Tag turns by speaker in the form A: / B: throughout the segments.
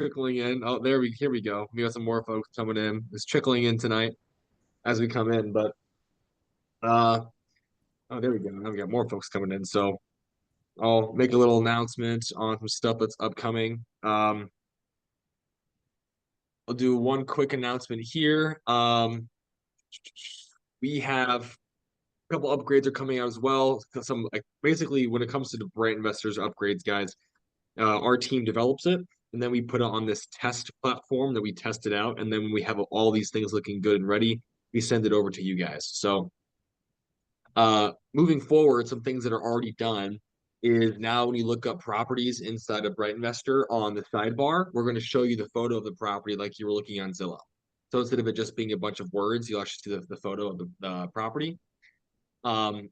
A: trickling in. Oh, here we go. We got some more folks coming in. It's trickling in tonight as we come in, but uh oh, there we go. Now we got more folks coming in. So I'll make a little announcement on some stuff that's upcoming. I'll do one quick announcement here. We have a couple upgrades are coming out as well. Some like basically when it comes to the Bright Investors upgrades, guys, our team develops it, and then we put it on this test platform that we test it out, and then when we have all these things looking good and ready, we send it over to you guys. So moving forward, some things that are already done is now when you look up properties inside of Bright Investor on the sidebar, we're going to show you the photo of the property like you were looking on Zillow. So instead of it just being a bunch of words, you'll actually see the photo of the property. Um,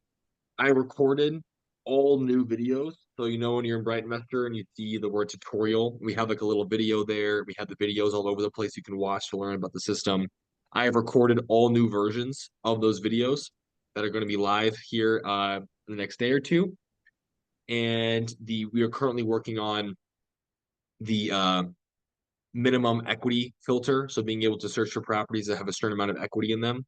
A: I recorded all new videos. So you know when you're in Bright Investor and you see the word tutorial, we have like a little video there. We have the videos all over the place you can watch to learn about the system. I have recorded all new versions of those videos that are going to be live here in the next day or two. And we are currently working on the minimum equity filter. So being able to search for properties that have a certain amount of equity in them.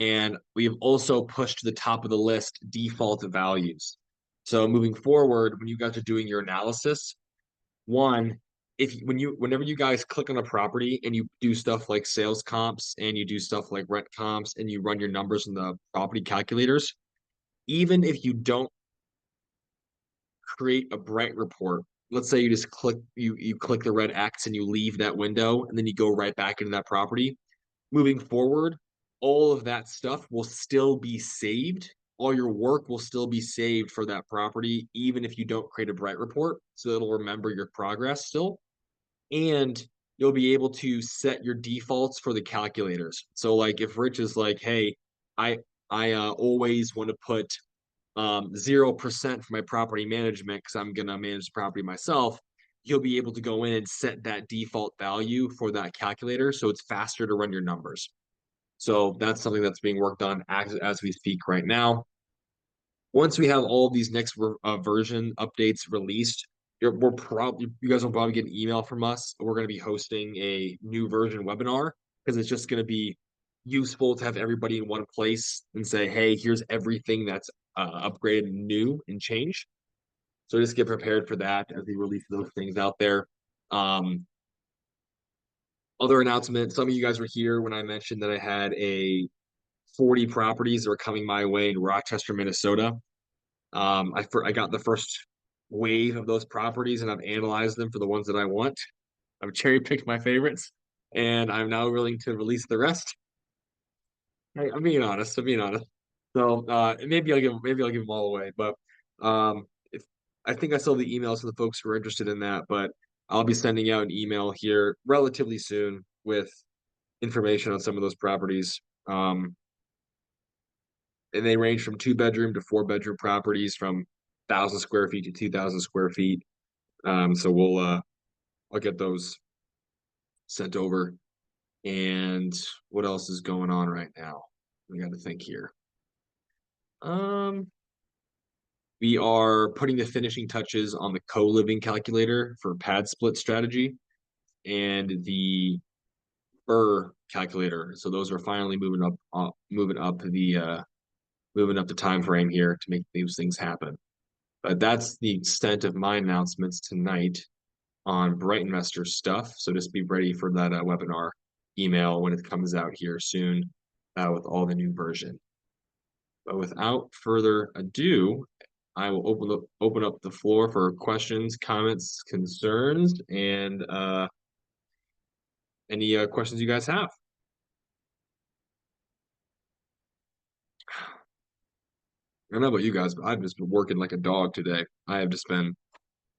A: And we have also pushed to the top of the list default values. So moving forward, when you guys are doing your analysis, one, whenever you guys click on a property and you do stuff like sales comps and you do stuff like rent comps and you run your numbers in the property calculators, even if you don't create a Bright report, let's say you just click the red X and you leave that window and then you go right back into that property. Moving forward, all of that stuff will still be saved. All your work will still be saved for that property, even if you don't create a Bright report. So it'll remember your progress still. And you'll be able to set your defaults for the calculators. So like if Rich is like, hey, I always want to put 0% for my property management because I'm gonna manage the property myself, you'll be able to go in and set that default value for that calculator so it's faster to run your numbers. So that's something that's being worked on as we speak right now. Once we have all of these next version updates released, you guys will probably get an email from us. We're going to be hosting a new version webinar because it's just going to be useful to have everybody in one place and say, hey, here's everything that's upgraded, new, and changed. So just get prepared for that as we release those things out there. Other announcement, some of you guys were here when I mentioned that I had 40 properties that were coming my way in Rochester, Minnesota. I got the first wave of those properties and I've analyzed them for the ones that I want. I've cherry picked my favorites and I'm now willing to release the rest. I'm being honest. I'm being honest. So maybe I'll give them all away. But if I think I saw the emails to the folks who are interested in that, but I'll be sending out an email here relatively soon with information on some of those properties. And they range from 2-bedroom to 4-bedroom properties from 1,000 square feet to 2,000 square feet. So I'll get those sent over. And what else is going on right now? We got to think here. We are putting the finishing touches on the co-living calculator for pad split strategy and the calculator. So those are finally moving up the time frame here to make these things happen. But that's the extent of my announcements tonight on Bright Investor stuff. So just be ready for that webinar email when it comes out here soon with all the new version. But without further ado, I will open up the floor for questions, comments, concerns, and any questions you guys have. I don't know about you guys, but I've just been working like a dog today. I have just been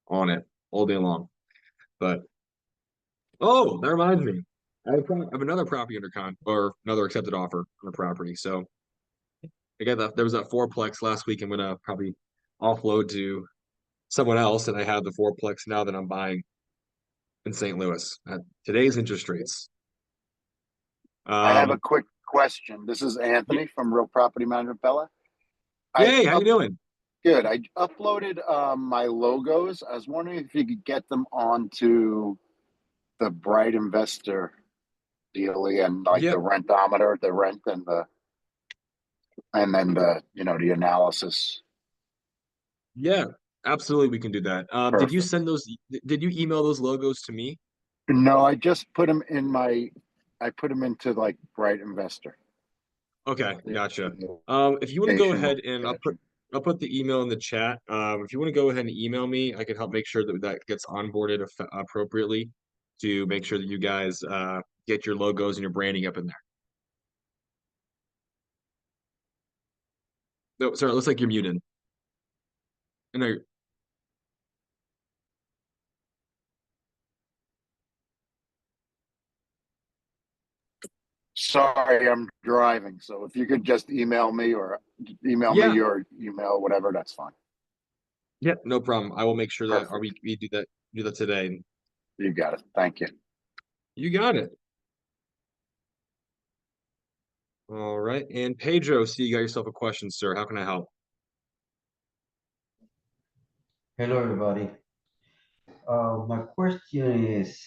A: on it all day long. But oh, that reminds me. I have another property under or another accepted offer on a property. So I got that. There was that fourplex last week. I'm gonna probably offload to someone else, and I have the fourplex now that I'm buying in St. Louis at today's interest rates.
B: I have a quick question. This is Anthony from Real Property Management Bella.
A: Hey, how you doing?
B: Good. I uploaded my logos. I was wondering if you could get them onto the BrightInvestor dealie and like the
A: Yep.
B: rentometer, the rent and then the analysis.
A: Yeah, absolutely. We can do that. Did you
B: Perfect.
A: send those? Did you email those logos to me?
B: No, I just put them in I put them into like BrightInvestor.
A: Okay,
B: The,
A: gotcha.
B: the
A: If you want to go
B: occasional
A: ahead and
B: attachment.
A: I'll put the email in the chat. If you want to go ahead and email me, I can help make sure that that gets onboarded appropriately to make sure that you guys get your logos and your branding up in there. No, sorry, it looks like you're muted. No,
B: Sorry, I'm driving. So if you could just email me or email me
A: yeah,
B: your email, whatever, that's fine.
A: yeah, no problem. I will make sure that or
B: Perfect.
A: we do that today.
B: You got it. Thank you.
A: You got it. All right. And Pedro, see you got yourself a question, sir. How can I help?
C: Hello, everybody. My question is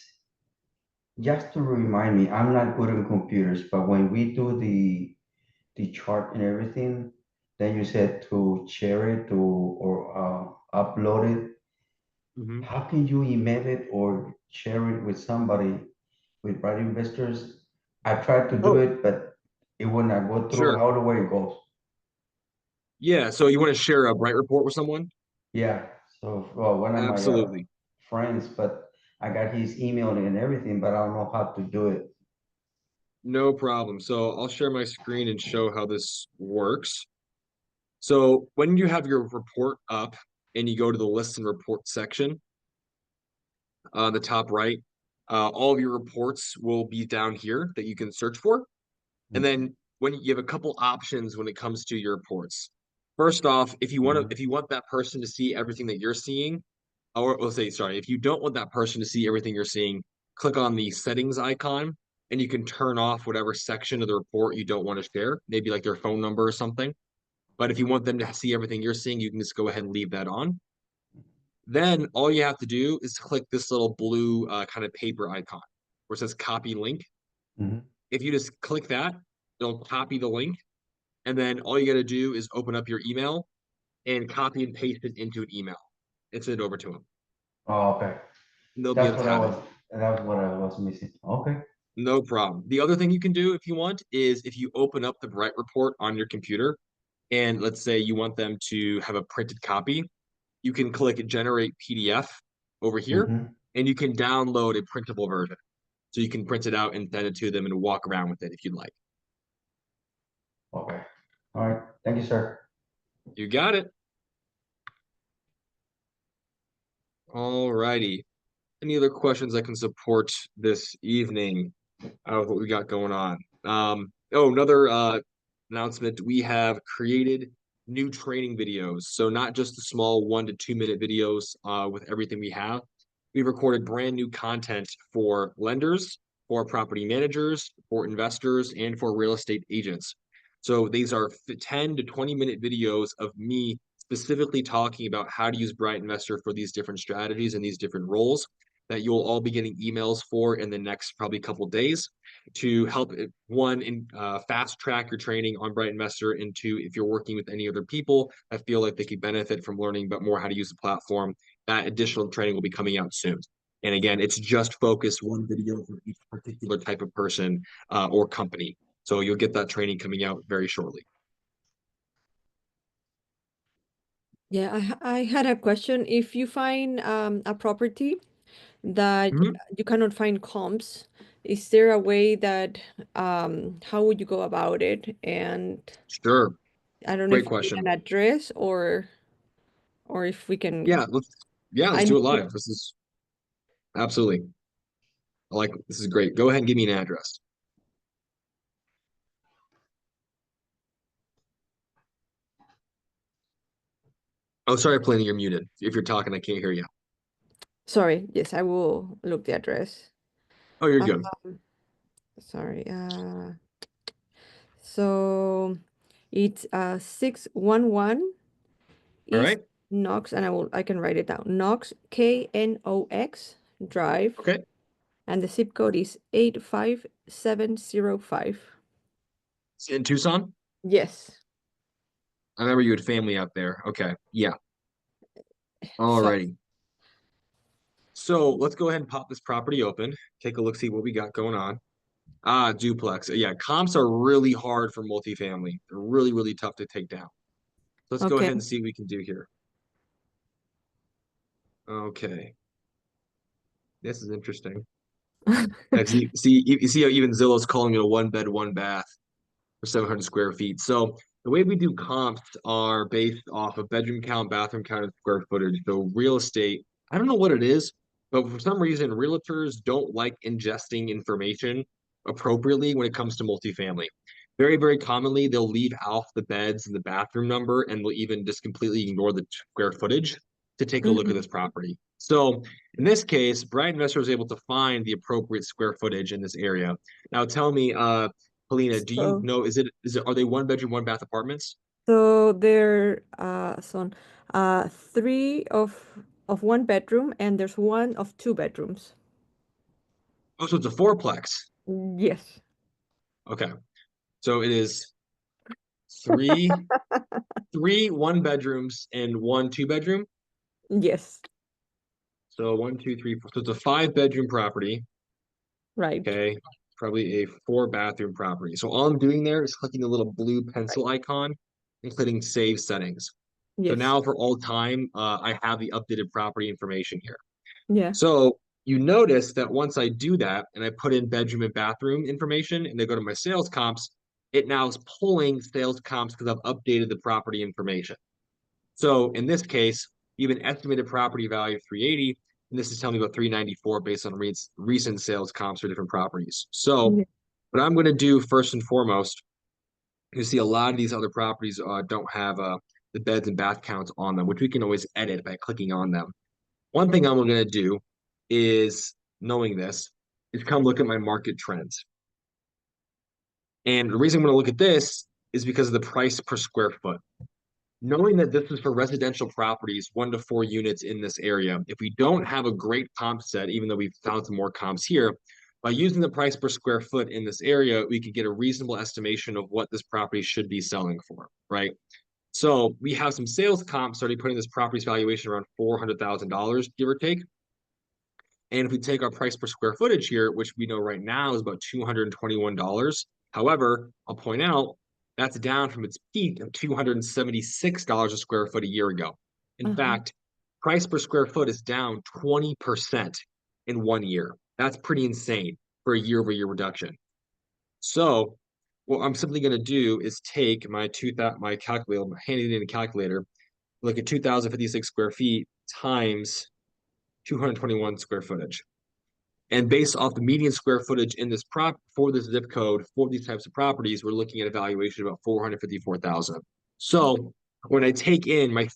C: just to remind me, I'm not good on computers, but when we do the chart and everything, then you said to share it to or upload it.
A: Hmm.
C: How can you email it or share it with somebody with Bright Investors? I tried to do
A: Oh,
C: it, but it would not go through.
A: sure.
C: How the way it goes?
A: Yeah. So you want to share a bright report with someone?
C: Yeah. So, well, one of my
A: Absolutely.
C: friends, but I got his email and everything, but I don't know how to do it.
A: No problem. So I'll share my screen and show how this works. So when you have your report up and you go to the list and report section on the top right, all of your reports will be down here that you can search for. And
C: Mhm.
A: then when you have a couple options when it comes to your reports. First off,
C: Mhm.
A: if you want that person to see everything that you're seeing, or let's say, sorry, if you don't want that person to see everything you're seeing, click on the settings icon and you can turn off whatever section of the report you don't want to share, maybe like their phone number or something. But if you want them to see everything you're seeing, you can just go ahead and leave that on. Then all you have to do is click this little blue kind of paper icon where it says copy link.
C: Mhm.
A: If you just click that, it'll copy the link. And then all you got to do is open up your email and copy and paste it into an email and send it over to them.
C: Oh, okay.
A: And they'll be
C: That's
A: able to
C: what I
A: have it.
C: was. That was what I was missing. Okay.
A: No problem. The other thing you can do if you want is if you open up the Bright report on your computer, and let's say you want them to have a printed copy, you can click generate PDF over here,
C: Mm-hmm.
A: and you can download a printable version. So you can print it out and send it to them and walk around with it if you'd like.
C: Okay. All right. Thank you, sir.
A: You got it. All righty. Any other questions I can support this evening out of what we got going on? Another announcement. We have created new training videos. So not just the small 1 to 2 minute videos with everything we have. We've recorded brand new content for lenders, for property managers, for investors, and for real estate agents. So these are 10 to 20 minute videos of me specifically talking about how to use Bright Investor for these different strategies and these different roles that you'll all be getting emails for in the next probably couple days to help one in fast track your training on Bright Investor, and two, if you're working with any other people that feel like they could benefit from learning but more how to use the platform, that additional training will be coming out soon. And again, it's just focused one video for each particular type of person or company. So you'll get that training coming out very shortly.
D: Yeah, I had a question. If you find a property that
A: Mhm.
D: you cannot find comps, is there a way that how would you go about it? And
A: Sure.
D: I don't know
A: Great
D: if you need
A: question.
D: an address or if we can.
A: Yeah, let's
D: I
A: do it
D: know.
A: live. This is absolutely this is great. Go ahead and give me an address. Oh, sorry, Planning, you're muted. If you're talking, I can't hear you.
D: Sorry. Yes, I will look the address.
A: Oh, you're
D: Uh,
A: good.
D: sorry. So it's 611
A: All
D: East
A: right.
D: Knox, and I can write it down. Knox, Knox Drive,
A: Okay.
D: and the zip code is 85705.
A: It's in Tucson?
D: Yes.
A: I remember you had family out there. Okay. Yeah.
D: So,
A: Alrighty. So let's go ahead and pop this property open. Take a look, see what we got going on. Ah, duplex. Yeah, comps are really hard for multifamily. They're really, really tough to take down. Let's go
D: okay.
A: ahead and see what we can do here. Okay. This is interesting. You see how even Zillow's calling it a one bed, one bath for 700 square feet. So the way we do comps are based off of bedroom count, bathroom count, and square footage. So real estate, I don't know what it is, but for some reason, realtors don't like ingesting information appropriately when it comes to multifamily. Very, very commonly, they'll leave out the beds and the bathroom number, and will even just completely ignore the square footage to take a look at
D: Mhm.
A: this property. So in this case, BrightInvestor was able to find the appropriate square footage in this area. Now tell me, Helena, do you
D: So,
A: know, are they one bedroom, one bath apartments?
D: so there son three of one bedroom and there's one of two bedrooms.
A: Oh, so it's a fourplex.
D: Yes.
A: Okay. So it is three, three one bedrooms and one two bedroom.
D: Yes.
A: So one, two, three, four. So it's a five bedroom property.
D: Right.
A: Okay. Probably a four bathroom property. So all I'm doing there is clicking the little blue pencil icon and clicking save settings. So
D: Yes.
A: now for all time, I have the updated property information here.
D: Yeah.
A: So you notice that once I do that and I put in bedroom and bathroom information and they go to my sales comps, it now is pulling sales comps because I've updated the property information. So in this case, you have an estimated property value of 380, and this is telling me about 394 based on recent sales comps for different properties. So
D: Yeah.
A: what I'm going to do first and foremost, you see a lot of these other properties don't have the beds and bath counts on them, which we can always edit by clicking on them. One thing I'm going to do is, knowing this, is come look at my market trends. And the reason I'm going to look at this is because of the price per square foot. Knowing that this is for residential properties, 1 to 4 units in this area, if we don't have a great comp set, even though we've found some more comps here, by using the price per square foot in this area, we could get a reasonable estimation of what this property should be selling for, right? So we have some sales comps already putting this property's valuation around $400,000, give or take. And if we take our price per square footage here, which we know right now is about $221, however, I'll point out that's down from its peak of $276 a square foot a year ago. In
D: Uh-huh.
A: fact, price per square foot is down 20% in 1 year. That's pretty insane for a year-over-year reduction. So what I'm simply going to do is take my calculator, my handy dandy calculator, look at 2,056 square feet times 221 square footage. And based off the median square footage in this prop for this zip code for these types of properties, we're looking at a valuation of about 454,000. So when I take in my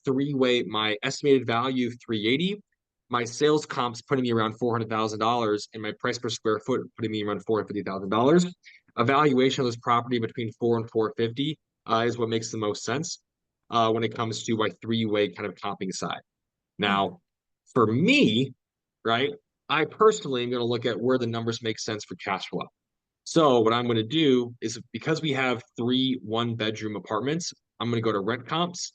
A: estimated value of 380, my sales comps putting me around $400,000, and my price per square foot putting me around $450,000. A valuation of this property between 4 and 450 is what makes the most sense when it comes to my three-way kind of comping side.
D: Uh,
A: Now, for me, right, I personally am going to look at where the numbers make sense for cash flow. So what I'm going to do is, because we have three one-bedroom apartments, I'm going to go to rent comps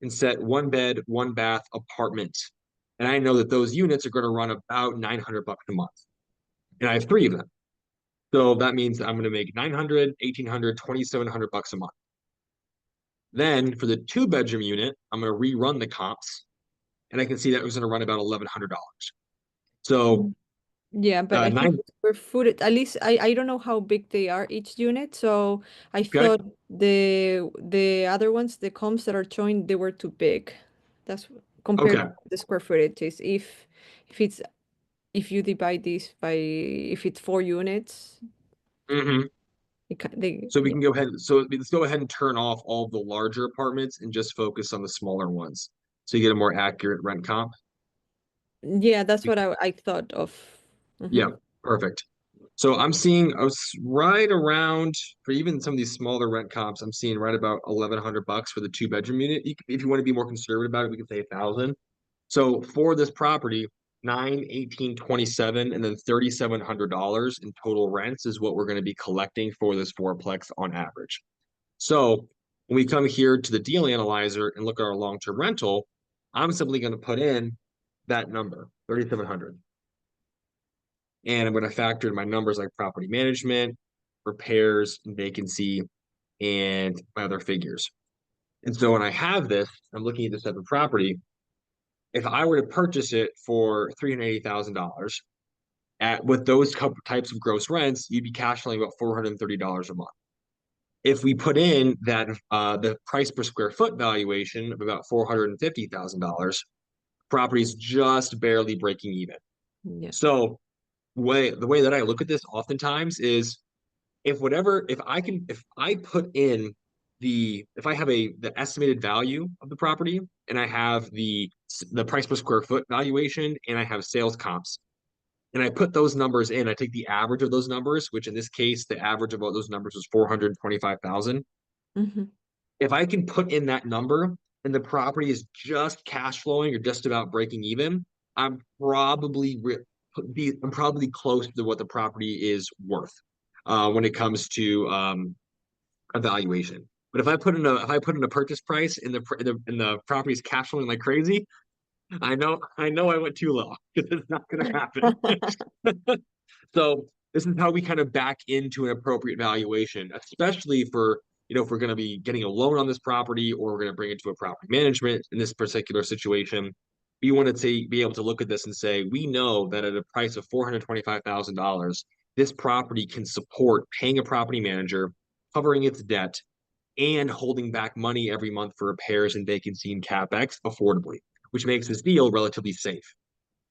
A: and set one bed, one bath apartment. And I know that those units are going to run about 900 bucks a month. And I have three of them. So that means I'm going to make 900, 1,800, 2,700 bucks a month. Then for the two-bedroom unit, I'm going to rerun the comps, and I can see that it was going to run about $1,100. So
D: Yeah, but I think
A: nine.
D: the square footage, at least I don't know how big they are each unit. So I
A: Okay.
D: thought the other ones, the comps that are showing, they were too big. That's compared
A: Okay.
D: to the square footage is if it's if you divide this by if it's 4 units,
A: Hmm. So we
D: yeah.
A: can go ahead. So let's go ahead and turn off all the larger apartments and just focus on the smaller ones. So you get a more accurate rent comp.
D: Yeah, that's what I thought of.
A: Yeah,
D: Hmm.
A: perfect. So I'm seeing I was right around, for even some of these smaller rent comps, I'm seeing right about 1,100 bucks for the two-bedroom unit. If you want to be more conservative about it, we can say 1,000. So for this property, 9, 18, 27, and then $3,700 in total rents is what we're going to be collecting for this fourplex on average. So when we come here to the deal analyzer and look at our long-term rental, I'm simply going to put in that number, 3,700. And I'm going to factor in my numbers like property management, repairs, vacancy, and my other figures. And so when I have this, I'm looking at this type of property. If I were to purchase it for $380,000 with those types of gross rents, you'd be cash flowing about $430 a month. If we put in that the price per square foot valuation of about $450,000, property's just barely breaking even.
D: Yeah.
A: So the way that I look at this oftentimes is if I put in if I have the estimated value of the property and I have the price per square foot valuation and I have sales comps and I put those numbers in, I take the average of those numbers, which in this case, the average of those numbers was 425,000.
D: Mm-hmm.
A: If I can put in that number and the property is just cash flowing or just about breaking even, I'm probably close to what the property is worth when it comes to evaluation. But if I put in a purchase price and the property is cash flowing like crazy, I know I went too low because it's not going to happen. So this is how we kind of back into an appropriate valuation, especially for, if we're going to be getting a loan on this property or we're going to bring it to a property management in this particular situation. We want to be able to look at this and say, we know that at a price of $425,000, this property can support paying a property manager, covering its debt, and holding back money every month for repairs and vacancy and CapEx affordably, which makes this deal relatively safe.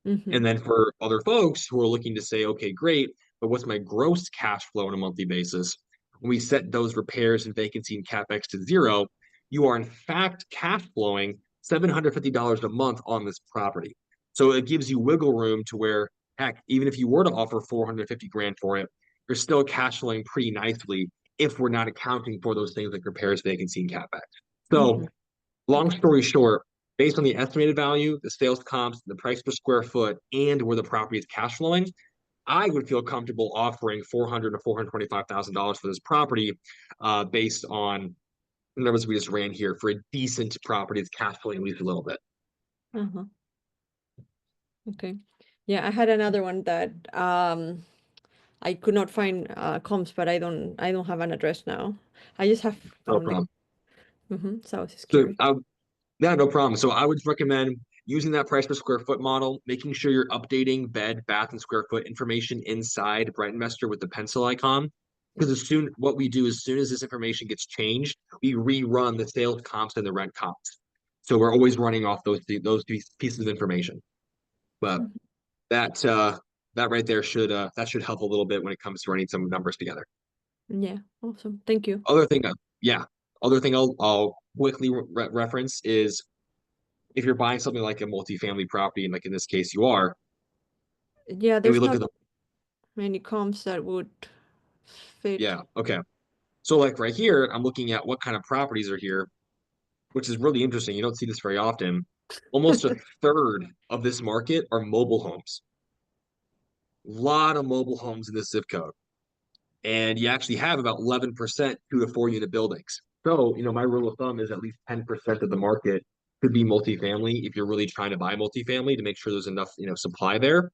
D: Mm-hmm.
A: And then for other folks who are looking to say, okay, great, but what's my gross cash flow on a monthly basis? When we set those repairs and vacancy and CapEx to zero, you are in fact cash flowing $750 a month on this property. So it gives you wiggle room to where, heck, even if you were to offer 450 grand for it, you're still cash flowing pretty nicely if we're not accounting for those things like repairs, vacancy, and CapEx. So
D: Mm-hmm.
A: long story short, based on the estimated value, the sales comps, the price per square foot, and where the property is cash flowing, I would feel comfortable offering $400,000 to $425,000 for this property, based on the numbers we just ran here for a decent property that's cash flowing at least a little bit.
D: Uh-huh. Okay. Yeah, I had another one that I could not find comps, but I don't have an address now. I just have
A: No
D: found it.
A: problem.
D: So I was just
A: So
D: curious.
A: yeah, no problem. So I would recommend using that price per square foot model, making sure you're updating bed, bath, and square foot information inside BrightInvestor with the pencil icon. Because what we do as soon as this information gets changed, we rerun the sales comps and the rent comps. So we're always running off those pieces of information. But
D: Mhm.
A: that right there should help a little bit when it comes to running some numbers together.
D: Yeah, awesome. Thank you.
A: Other thing, I'll quickly reference is if you're buying something like a multifamily property, and like in this case you are,
D: Yeah,
A: and we
D: there's
A: look
D: not
A: at
D: many comps that would fit.
A: okay. So like right here, I'm looking at what kind of properties are here, which is really interesting. You don't see this very often. Almost a third of this market are mobile homes. A lot of mobile homes in this zip code. And you actually have about 11% 2 to 4 unit buildings. So, my rule of thumb is at least 10% of the market could be multifamily if you're really trying to buy multifamily to make sure there's enough, supply there.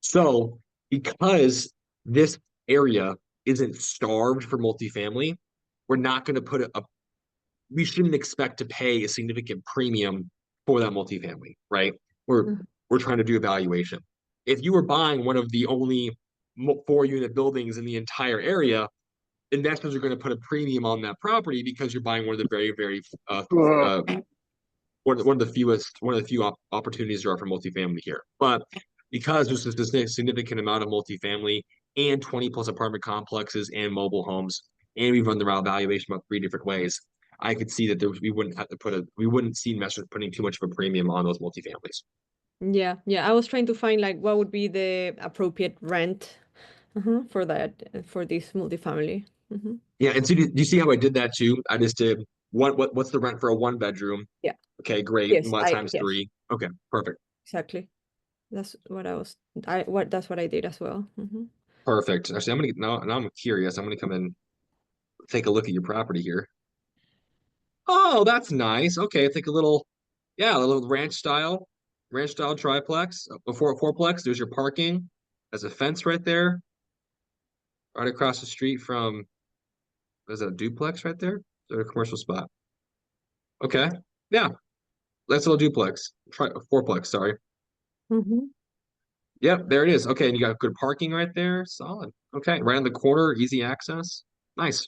A: So, because this area isn't starved for multifamily, we're not going to we shouldn't expect to pay a significant premium for that multifamily, right?
D: Mhm.
A: We're trying to do evaluation. If you were buying one of the only 4 unit buildings in the entire area, investors are going to put a premium on that property because you're buying one of the very, very one of the few opportunities there are for multifamily here. But because there's this significant amount of multifamily and 20 plus apartment complexes and mobile homes, and we've run the valuation about 3 different ways, I could see that we wouldn't see investors putting too much of a premium on those multifamilies.
D: Yeah, I was trying to find like what would be the appropriate rent for for this multifamily.
A: Yeah, and so do you see how I did that too? I just did what's the rent for a 1 bedroom?
D: Yeah.
A: Okay, great.
D: Yes,
A: And what times
D: yes,
A: 3? Okay, perfect.
D: exactly. That's what that's what I did as well.
A: Perfect. Actually, I'm gonna now I'm curious. I'm gonna come in, take a look at your property here. Oh, that's nice. Okay, it's like a little ranch style triplex. Before fourplex, there's your parking. There's a fence right there, right across the street from. Is that a duplex right there? Is there a commercial spot? Okay, yeah, that's a little duplex. Fourplex, sorry. Yep, there it is. Okay, and you got good parking right there. Solid. Okay, right on the corner, easy access. Nice.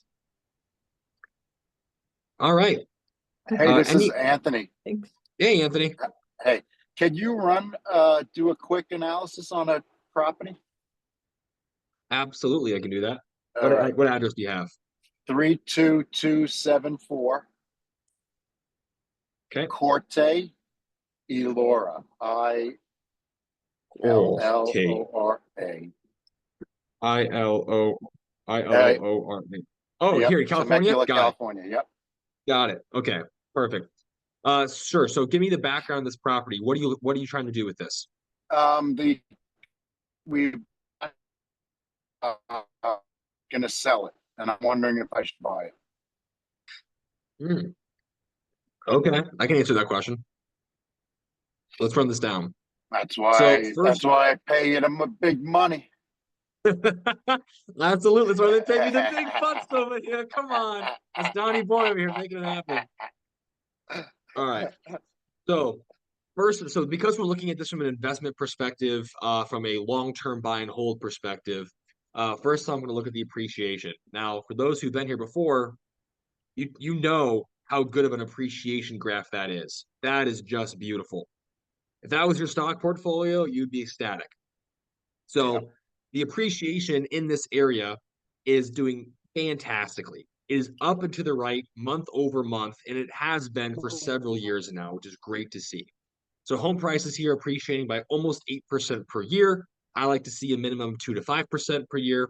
A: All right.
B: Hey, this is
A: Any
B: Anthony.
D: Thanks.
A: Hey, Anthony.
B: Hey, can you do a quick analysis on a property?
A: Absolutely, I can do that.
B: All right.
A: What address do you have?
B: 32274
A: Okay.
B: Corte, Elora.
A: Okay.
B: ILLORA.
A: ILO
B: Hey,
A: ILLORA. Oh,
B: yep,
A: here in California?
B: Temecula,
A: Got it.
B: California. Yep.
A: Got it. Okay. Perfect. Sure. So give me the background of this property. What are you trying to do with this?
B: The we gonna sell it, and I'm wondering if I should buy it.
A: Hmm. Okay, I can answer that question. Let's run this down.
B: That's
A: So
B: why. That's
A: first,
B: why I pay them a big money.
A: absolutely, that's why they pay me the big bucks over here. Come on, that's Donnie Boy over here making it happen. All right. So first, so because we're looking at this from an investment perspective, from a long-term buy and hold perspective, first I'm going to look at the appreciation. Now, for those who've been here before, you know how good of an appreciation graph that is. That is just beautiful. If that was your stock portfolio, you'd be ecstatic. So the appreciation in this area is doing fantastically. It is up and to the right month over month, and it has been for several years now, which is great to see. So home prices here appreciating by almost 8% per year. I like to see a minimum 2 to 5% per year.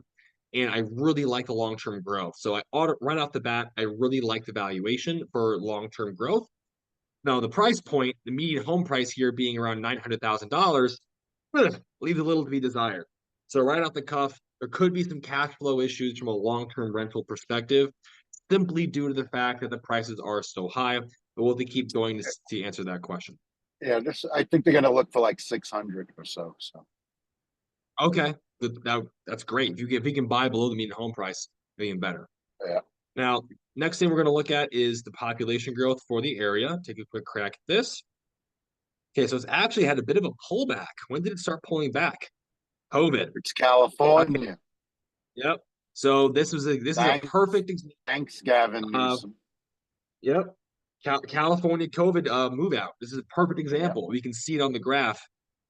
A: And I really like the long-term growth. So right off the bat, I really like the valuation for long-term growth. Now, the price point, the median home price here being around $900,000, leaves a little to be desired. So right off the cuff, there could be some cash flow issues from a long-term rental perspective, simply due to the fact that the prices are so high. But we'll have to keep going to answer that question.
B: Yeah, I think they're gonna look for like 600 or so. So
A: Okay, that's great. If you can buy below the median home price, even better.
B: yeah.
A: Now, next thing we're going to look at is the population growth for the area. Take a quick crack at this. Okay, so it's actually had a bit of a pullback. When did it start pulling back? COVID.
B: It's California.
A: Yep. So this is a perfect example.
B: Thanks, Gavin Newsom.
A: Yep. California COVID move out. This is a perfect example. We can see it on the graph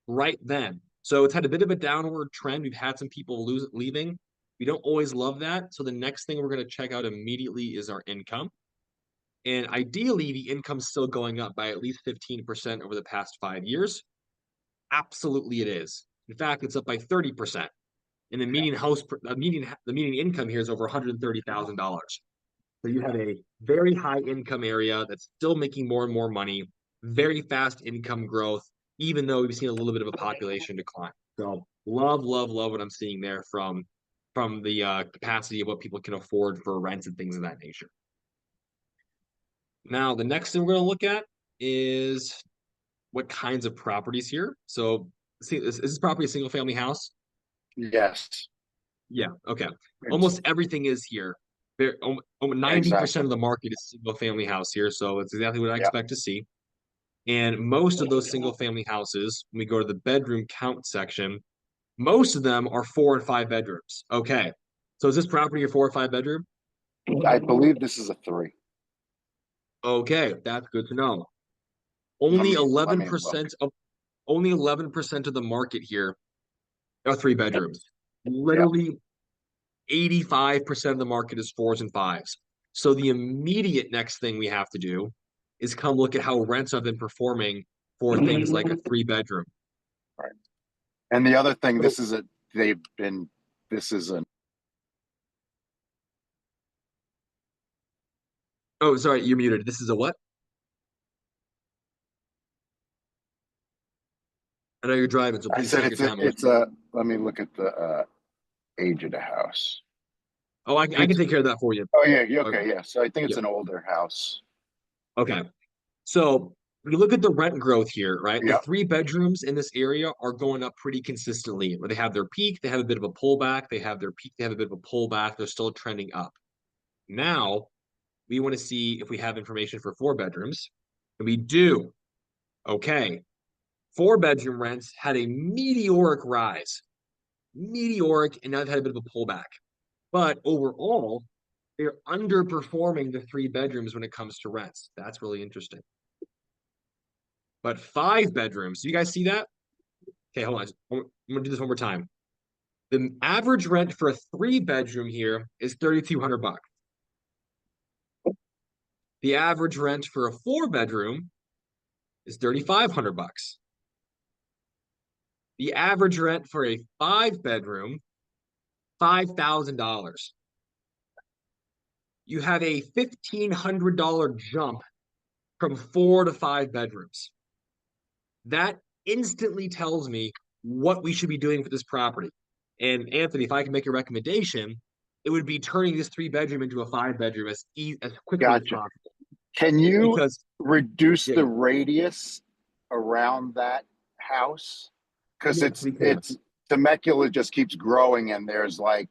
A: right then. So it's had a bit of a downward trend. We've had some people leaving. We don't always love that. So the next thing we're going to check out immediately is our income. And ideally, the income's still going up by at least 15% over the past 5 years. Absolutely it is. In fact, it's up by 30%. And the median income here is over $130,000. So you have a very high income area that's still making more and more money, very fast income growth, even though we've seen a little bit of a population decline. So love what I'm seeing there from the capacity of what people can afford for rents and things of that nature. Now, the next thing we're going to look at is what kinds of properties here. So see, is this property a single family house?
B: Yes.
A: Yeah, okay. Almost everything is here. 90% of the market is single family house here, so it's exactly what I expect to see. And most of those single family houses, when we go to the bedroom count section, most of them are 4 and 5 bedrooms. Okay. So is this property a 4 or 5 bedroom?
B: I believe this is a 3.
A: Okay, that's good to know.
B: Let
A: Only
B: me
A: 11% of the market here are 3 bedrooms. Literally 85% of the market is 4s and 5s. So the immediate next thing we have to do is come look at how rents have been performing for things like a 3 bedroom.
B: Right. And the other thing, this is a
A: Oh, sorry, you're muted. This is a what? I know you're driving, so
B: I
A: please
B: said
A: take your time.
B: let me look at the age of the house.
A: Oh, I can take care of that for you.
B: Oh yeah,
A: Okay.
B: okay, yeah. So I think it's
A: Yeah.
B: an older house.
A: Okay. So when you look at the rent growth here, right? The
B: Yeah.
A: 3 bedrooms in this area are going up pretty consistently. Where they have their peak, they have a bit of a pullback. They have their peak, they have a bit of a pullback. They're still trending up. Now we want to see if we have information for 4 bedrooms, and we do. Okay. 4-bedroom rents had a meteoric rise, meteoric, and now they've had a bit of a pullback. But overall, they're underperforming the 3 bedrooms when it comes to rents. That's really interesting. But 5 bedrooms, do you guys see that? Okay, hold on. I'm gonna do this one more time. The average rent for a 3-bedroom here is $3,200. The average rent for a 4-bedroom is $3,500. The average rent for a 5-bedroom, $5,000. You have a $1,500 jump from 4 to 5 bedrooms. That instantly tells me what we should be doing for this property. And Anthony, if I can make a recommendation, it would be turning this 3-bedroom into a 5-bedroom as quickly as
B: Gotcha.
A: possible.
B: Can you
A: Because
B: reduce
A: yeah,
B: the radius around that house? Because
A: yes, we can.
B: Temecula just keeps growing, and there's like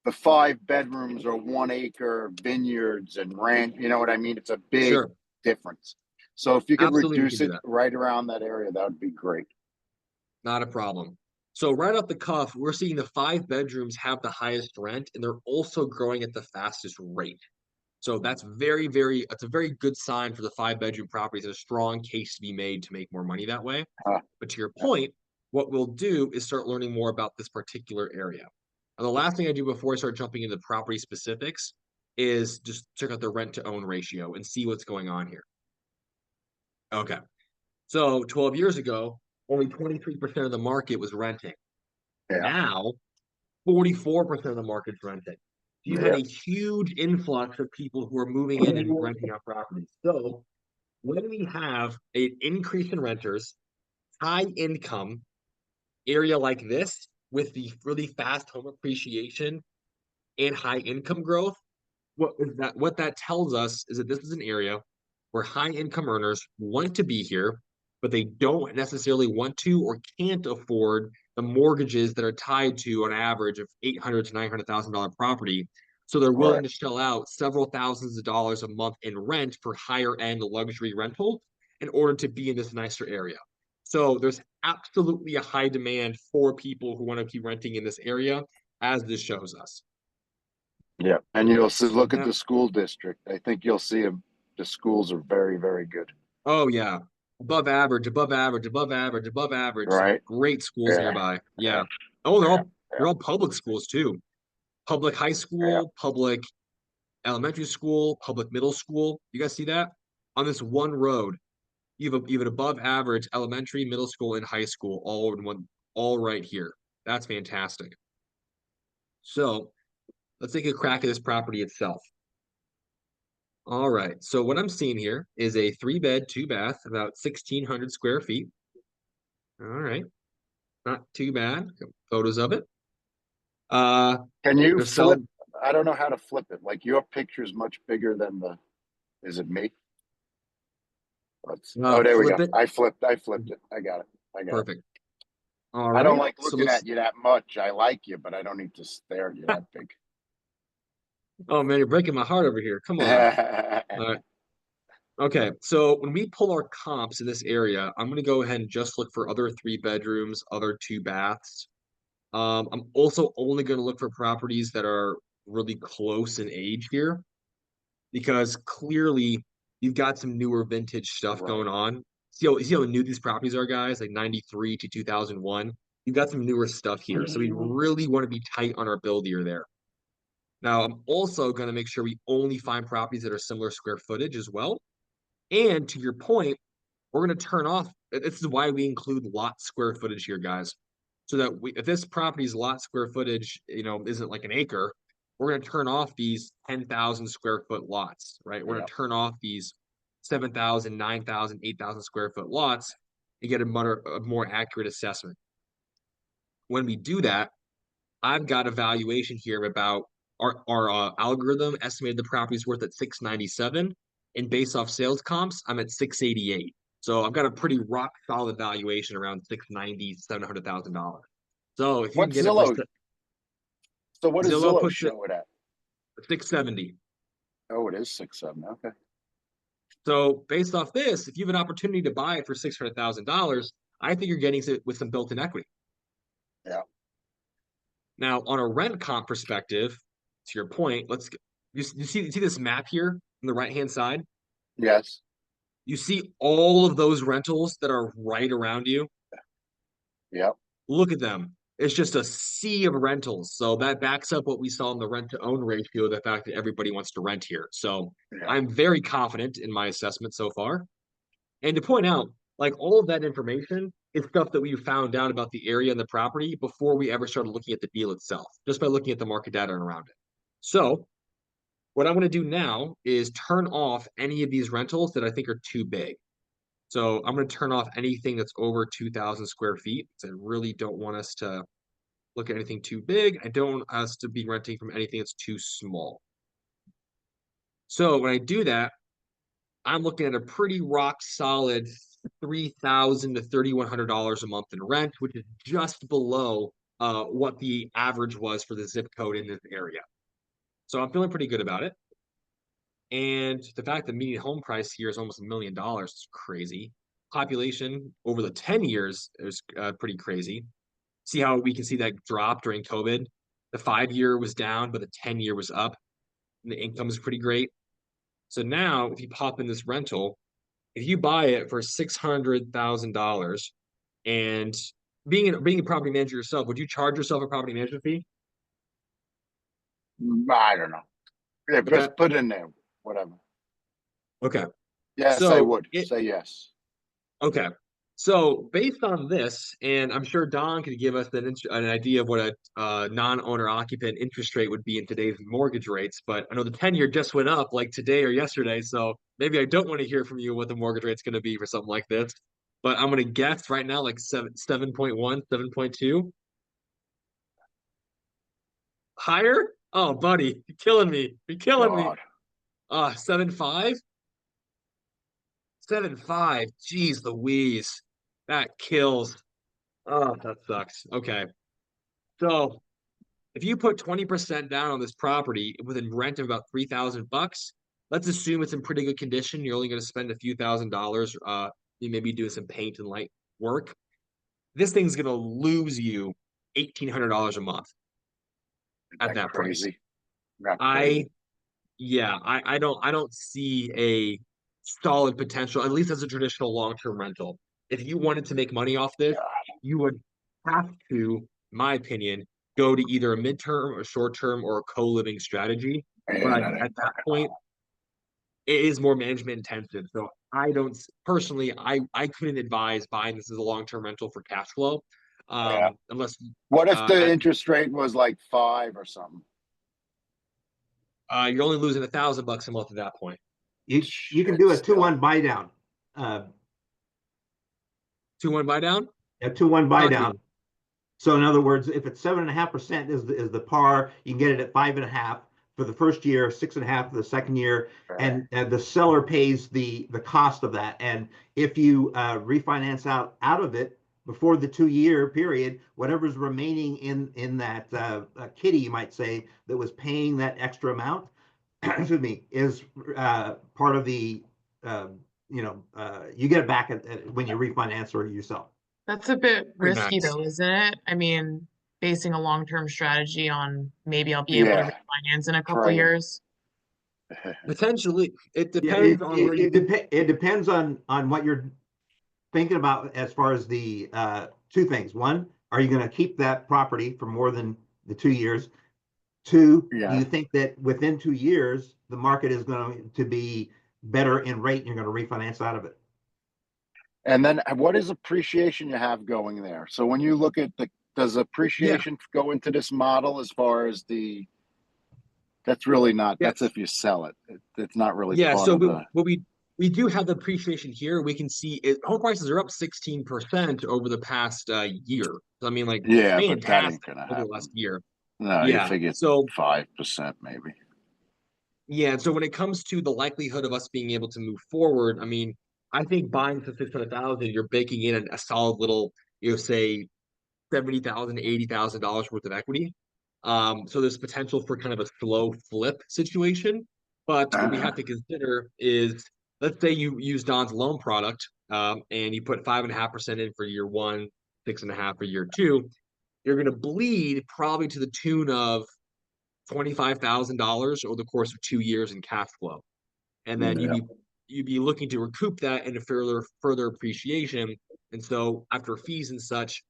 B: the 5 bedrooms or 1 acre vineyards and ranch. You know what I mean? It's a big
A: Sure,
B: difference. So if you could
A: absolutely, we
B: reduce
A: can do
B: it
A: that.
B: right around that area, that would be great.
A: Not a problem. So right off the cuff, we're seeing the 5 bedrooms have the highest rent, and they're also growing at the fastest rate. So that's it's a very good sign for the 5-bedroom properties. A strong case to be made to make more money that way. But to your point, what we'll do is start learning more about this particular area. And the last thing I do before I start jumping into property specifics is just check out the rent to own ratio and see what's going on here. Okay. So 12 years ago, only 23% of the market was renting.
B: Yeah.
A: Now, 44% of the market's renting. You had a huge influx of people who are moving in and renting out properties. So when we have an increase in renters, high income area like this with the really fast home appreciation and high income growth, what that tells us is that this is an area where high income earners want to be here, but they don't necessarily want to or can't afford the mortgages that are tied to an average of $800,000 to $900,000 property. So they're willing to shell out several thousands of dollars a month in rent for higher end luxury rental in order to be in this nicer area. So there's absolutely a high demand for people who want to keep renting in this area, as this shows us.
B: Yeah. And you'll see, look at the school district. I think you'll see the schools are very, very good.
A: Oh yeah. Above average, above average, above average, above average.
B: Right.
A: Great schools
B: Yeah.
A: nearby. Yeah.
B: Yeah.
A: Oh,
B: Yeah.
A: they're all public schools too. Public high school, public elementary school, public middle school. You guys see that? On this one road, you have an above average elementary, middle school, and high school all right here. That's fantastic. So let's take a crack at this property itself. All right. So what I'm seeing here is a 3-bed, 2-bath, about 1,600 square feet. All right. Not too bad. Photos of it.
B: Can you
A: they're
B: flip?
A: selling.
B: I don't know how to flip it. Like your picture is much bigger than is it me? Oh, there we go.
A: Flip it.
B: I flipped it. I got it.
A: Perfect. All
B: I don't
A: right.
B: like looking at you that much. I like you, but I don't need to stare at you that big.
A: Oh man, you're breaking my heart over here. Come on. All right. Okay, so when we pull our comps in this area, I'm gonna go ahead and just look for other 3 bedrooms, other 2 baths. I'm also only gonna look for properties that are really close in age here, because clearly you've got some newer vintage stuff going on. See how new these properties are, guys? Like 93 to 2001. You've got some newer stuff here, so we really want to be tight on our build year there. Now, I'm also going to make sure we only find properties that are similar square footage as well. And to your point, we're going to turn off. This is why we include lot square footage here, guys. So that if this property's lot square footage, isn't like an acre, we're going to turn off these 10,000 square foot lots, right? We're going to turn off these 7,000, 9,000, 8,000 square foot lots You get a more accurate assessment. When we do that, I've got a valuation here about our algorithm estimated the property's worth at 697, and based off sales comps, I'm at 688. So I've got a pretty rock solid valuation around 690, $700,000. So if you can
B: What's
A: get it for
B: Zillow? So what does
A: Zillow
B: Zillow
A: puts it
B: show it at?
A: 670.
B: Oh, it is 670. Okay.
A: So based off this, if you have an opportunity to buy it for $600,000, I think you're getting it with some built-in equity.
B: Yeah.
A: Now, on a rent comp perspective, to your point, you see this map here on the right-hand side?
B: Yes.
A: You see all of those rentals that are right around you?
B: Yep.
A: Look at them. It's just a sea of rentals. So that backs up what we saw in the rent-to-own ratio, the fact that everybody wants to rent here. So
B: Yeah.
A: I'm very confident in my assessment so far. And to point out, like all of that information is stuff that we found out about the area and the property before we ever started looking at the deal itself, just by looking at the market data around it. So what I'm going to do now is turn off any of these rentals that I think are too big. So I'm going to turn off anything that's over 2,000 square feet. I really don't want us to look at anything too big. I don't want us to be renting from anything that's too small. So when I do that, I'm looking at a pretty rock solid $3,000 to $3,100 a month in rent, which is just below what the average was for the zip code in this area. So I'm feeling pretty good about it. And the fact that median home price here is almost $1 million is crazy. Population over the 10 years is pretty crazy. See how we can see that drop during COVID? The 5-year was down, but the 10-year was up. And the income is pretty great. So now if you pop in this rental, if you buy it for $600,000 and being a property manager yourself, would you charge yourself a property management fee?
B: I don't know. Yeah,
A: Okay.
B: just put it in there. Whatever.
A: Okay.
B: Yes,
A: So
B: I would say yes.
A: Okay. So based on this, and I'm sure Don could give us an idea of what a non-owner occupant interest rate would be in today's mortgage rates, but I know the 10-year just went up like today or yesterday, so maybe I don't want to hear from you what the mortgage rate's going to be for something like this. But I'm going to guess right now like 7.1, 7.2. Higher? Oh, buddy, you're killing me. You're killing me. 7.5? 7.5. Jeez Louise. That kills. Oh, that sucks. Okay. So if you put 20% down on this property with a rent of about $3,000, let's assume it's in pretty good condition. You're only going to spend a few $1,000s. You maybe doing some paint and light work. This thing's going to lose you $1,800 a month at that price. I don't see a solid potential, at least as a traditional long-term rental. If you wanted to make money off this, you would have to, in my opinion, go to either a midterm or short-term or a co-living strategy. But at that point, it is more management intensive. So I don't personally, I couldn't advise buying this as a long-term rental for cash flow. Unless
B: what if the interest rate was like 5 or something?
A: You're only losing $1,000 a month at that point.
E: You can do a 2-1 buy down.
A: 2-1 buy down?
E: A 2-1 buy down. So in other words, if it's 7.5% is the par, you can get it at 5.5 for the first year, 6.5 for the second year, and the seller pays the cost of that. And if you refinance out of it before the 2-year period, whatever's remaining in that kitty, you might say, that was paying that extra amount, excuse me, is part of the you get it back when you refinance or you sell.
F: That's a bit risky though, isn't it? I mean, basing a long-term strategy on maybe I'll be able to refinance in a couple of years.
A: Potentially, it depends on where
E: it depends on what you're thinking about as far as the 2 things. 1, are you going to keep that property for more than the 2 years? 2, do you think that within 2 years the market is going to be better in rate and you're going to refinance out of it?
B: And then what is appreciation you have going there? So when you look at does appreciation go into this model as far as that's really not, that's if you sell it. It's not really part of
A: what we we do have the appreciation here. We can see home prices are up 16% over the past year. So, I mean, like,
B: Yeah, but that ain't
A: fantastic
B: gonna
A: over the
B: happen.
A: last year.
B: No, you
A: Yeah.
B: figure
A: So
B: 5% maybe.
A: yeah, and so when it comes to the likelihood of us being able to move forward, I mean, I think buying for 600,000, you're baking in a solid little, say $70,000, $80,000 worth of equity. So there's potential for kind of a slow flip situation. But what we have to consider is, let's say you use Don's loan product, and you put 5.5% in for year one, 6.5 for year two. You're going to bleed probably to the tune of $25,000 over the course of 2 years in cash flow, and then
B: Yeah.
A: you'd be looking to recoup that into further appreciation. And so after fees and such,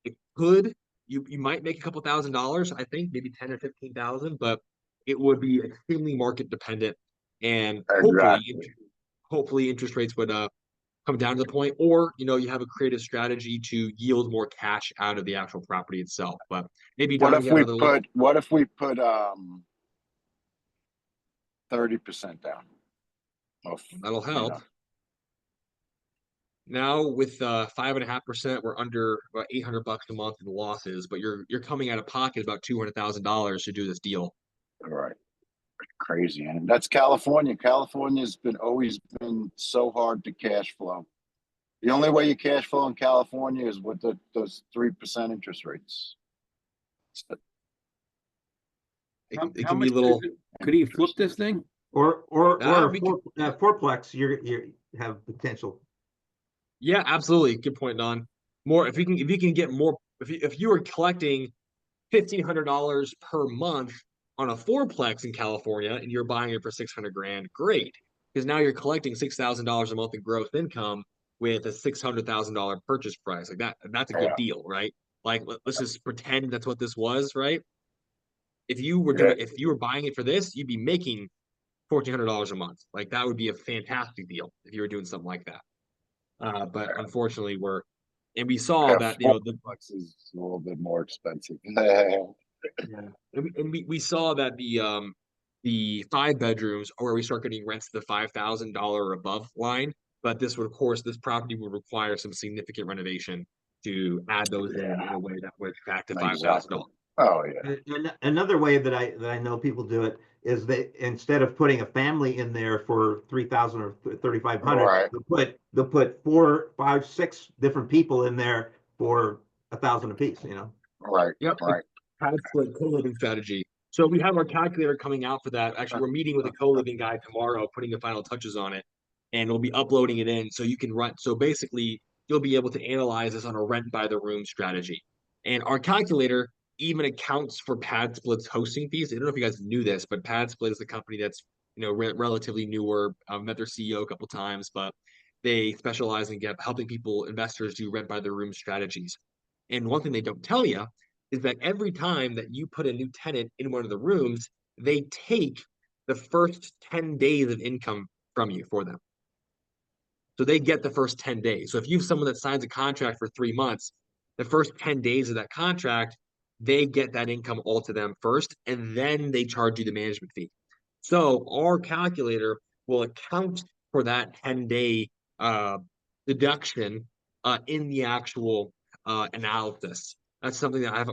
A: it could you might make a couple $1,000s, I think maybe 10 or 15,000, but it would be extremely market dependent, and
B: Exactly.
A: hopefully interest rates would come down to the point, or you have a creative strategy to yield more cash out of the actual property itself. But maybe
B: What
A: Don,
B: if
A: you have
B: we
A: another look.
B: put 30% down?
A: That'll help. Now with 5.5%, we're under about $800 a month in losses, but you're coming out of pocket about $200,000 to do this deal.
B: All right. Crazy. And that's California. California's always been so hard to cash flow. The only way you cash flow in California is with those 3% interest rates.
A: It
G: How
A: can be
G: much
A: little.
G: could he flip this thing?
E: Or
A: we
E: fourplex, you have potential.
A: Yeah, absolutely. Good point, Don. More if you can get more, if you were collecting $1,500 per month on a fourplex in California and you're buying it for 600 grand, great. Because now you're collecting $6,000 a month in gross income with a $600,000 purchase price. Like that's a good deal, right? Like let's just pretend that's what this was, right? If you were buying it for this, you'd be making $1,400 a month. Like that would be a fantastic deal if you were doing something like that. But unfortunately, we saw that
B: fourplex is a little bit more expensive.
A: we saw that the 5 bedrooms are where we start getting rents to the $5,000 above line. But this property would require some significant renovation to add those in a way that would attract the $5,000.
B: Oh yeah.
E: And another way that I know people do it is they, instead of putting a family in there for 3,000 or 3,500,
B: Right.
E: they'll put 4, 5, 6 different people in there for 1,000 apiece.
B: Right.
A: Yep.
B: Right.
A: Split co-living strategy. So we have our calculator coming out for that. Actually, we're meeting with a co-living guy tomorrow, putting the final touches on it, and we'll be uploading it in so you can rent. So basically, you'll be able to analyze this on a rent by the room strategy. And our calculator even accounts for Pad Split's hosting fees. I don't know if you guys knew this, but Pad Split is the company that's relatively newer. I've met their CEO a couple times, but they specialize in helping investors do rent by the room strategies. And one thing they don't tell you is that every time that you put a new tenant in one of the rooms, they take the first 10 days of income from you for them. So they get the first 10 days. So if you have someone that signs a contract for 3 months, the first 10 days of that contract, they get that income all to them first, and then they charge you the management fee. So our calculator will account for that 10-day deduction in the actual analysis. That's something that I've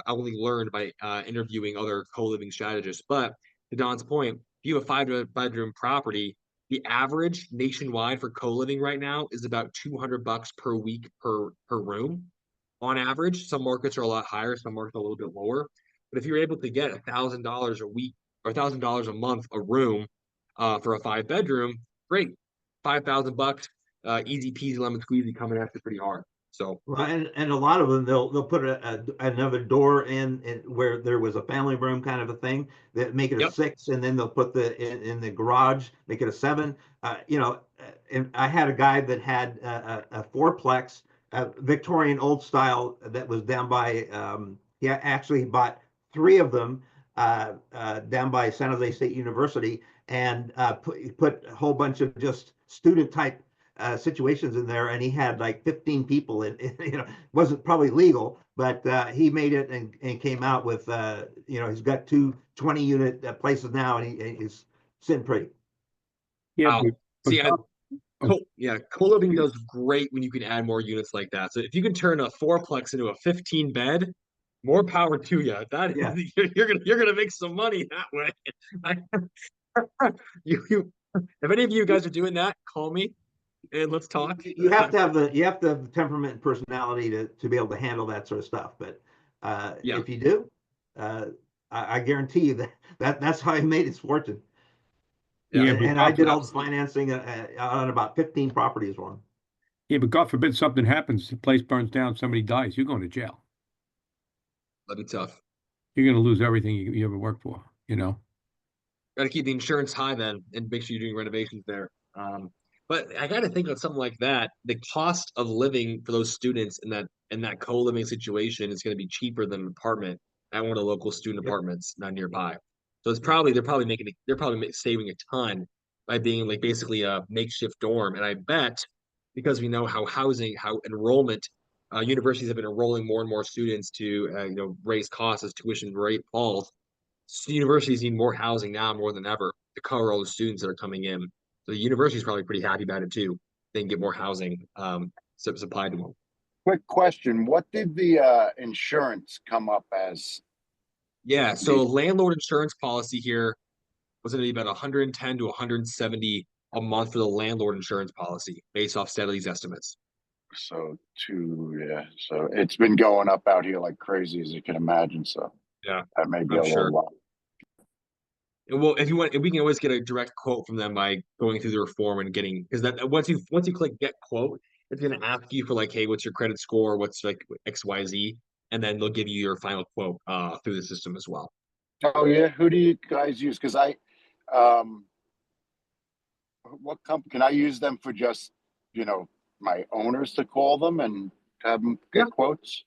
A: only learned by interviewing other co-living strategists. But to Don's point, if you have a 5-bedroom property, the average nationwide for co-living right now is about $200 per week per room. On average, some markets are a lot higher, some markets are a little bit lower. But if you're able to get $1,000 a week or $1,000 a month a room for a 5-bedroom, great. $5,000, easy peasy lemon squeezy, coming after pretty hard. So
E: and a lot of them they'll put another door in where there was a family room kind of a thing, that make it a 6, and then they'll put in the garage, make it a 7. And I had a guy that had a fourplex, Victorian old style, that was down by he actually bought 3 of them down by San Jose State University, and put a whole bunch of just student type situations in there, and he had like 15 people in. Wasn't probably legal, but he made it and came out with he's got 2 20-unit places now, and he's sitting pretty.
G: Yeah,
A: wow. See,
G: Oh.
A: yeah, co-living does great when you can add more units like that. So if you can turn a fourplex into a 15 bed, more power to you. That
E: Yeah.
A: is, you're gonna make some money that way. If any of you guys are doing that, call me and let's talk.
E: You have to have the temperament and personality to be able to handle that sort of stuff. But
A: Yeah.
E: if you do, I guarantee you that's how he made his fortune.
G: Yeah,
E: And I did all the
A: absolutely.
E: financing on about 15 properties for him.
G: Yeah, but God forbid something happens, the place burns down, somebody dies, you're going to jail.
A: That'd be tough.
G: You're going to lose everything you ever worked for, you know?
A: Got to keep the insurance high then, and make sure you're doing renovations there. But I got to think of something like that. The cost of living for those students in that co-living situation is going to be cheaper than an apartment at one of the local student
E: Yep.
A: apartments not nearby. So they're probably saving a ton by being like basically a makeshift dorm. And I bet because we know how enrollment universities have been enrolling more and more students to raise costs as tuition rate falls. Universities need more housing now more than ever to cover all the students that are coming in. So the university is probably pretty happy about it too. They can get more housing supplied to them.
B: Quick question. What did the insurance come up as?
A: Yeah, so landlord insurance policy here was going to be about 110 to 170 a month for the landlord insurance policy based off Steadly's estimates.
B: So so it's been going up out here like crazy, as you can imagine. So
A: yeah,
B: that may be
A: I'm
B: a
A: sure.
B: little lot.
A: And well, if you want, we can always get a direct quote from them by going through the reform and getting, because that once you click get quote, it's going to ask you for like, hey, what's your credit score? What's like XYZ, and then they'll give you your final quote through the system as well.
B: Oh yeah, who do you guys use? Because what company can I use them for? Just my owners to call them and have them get quotes.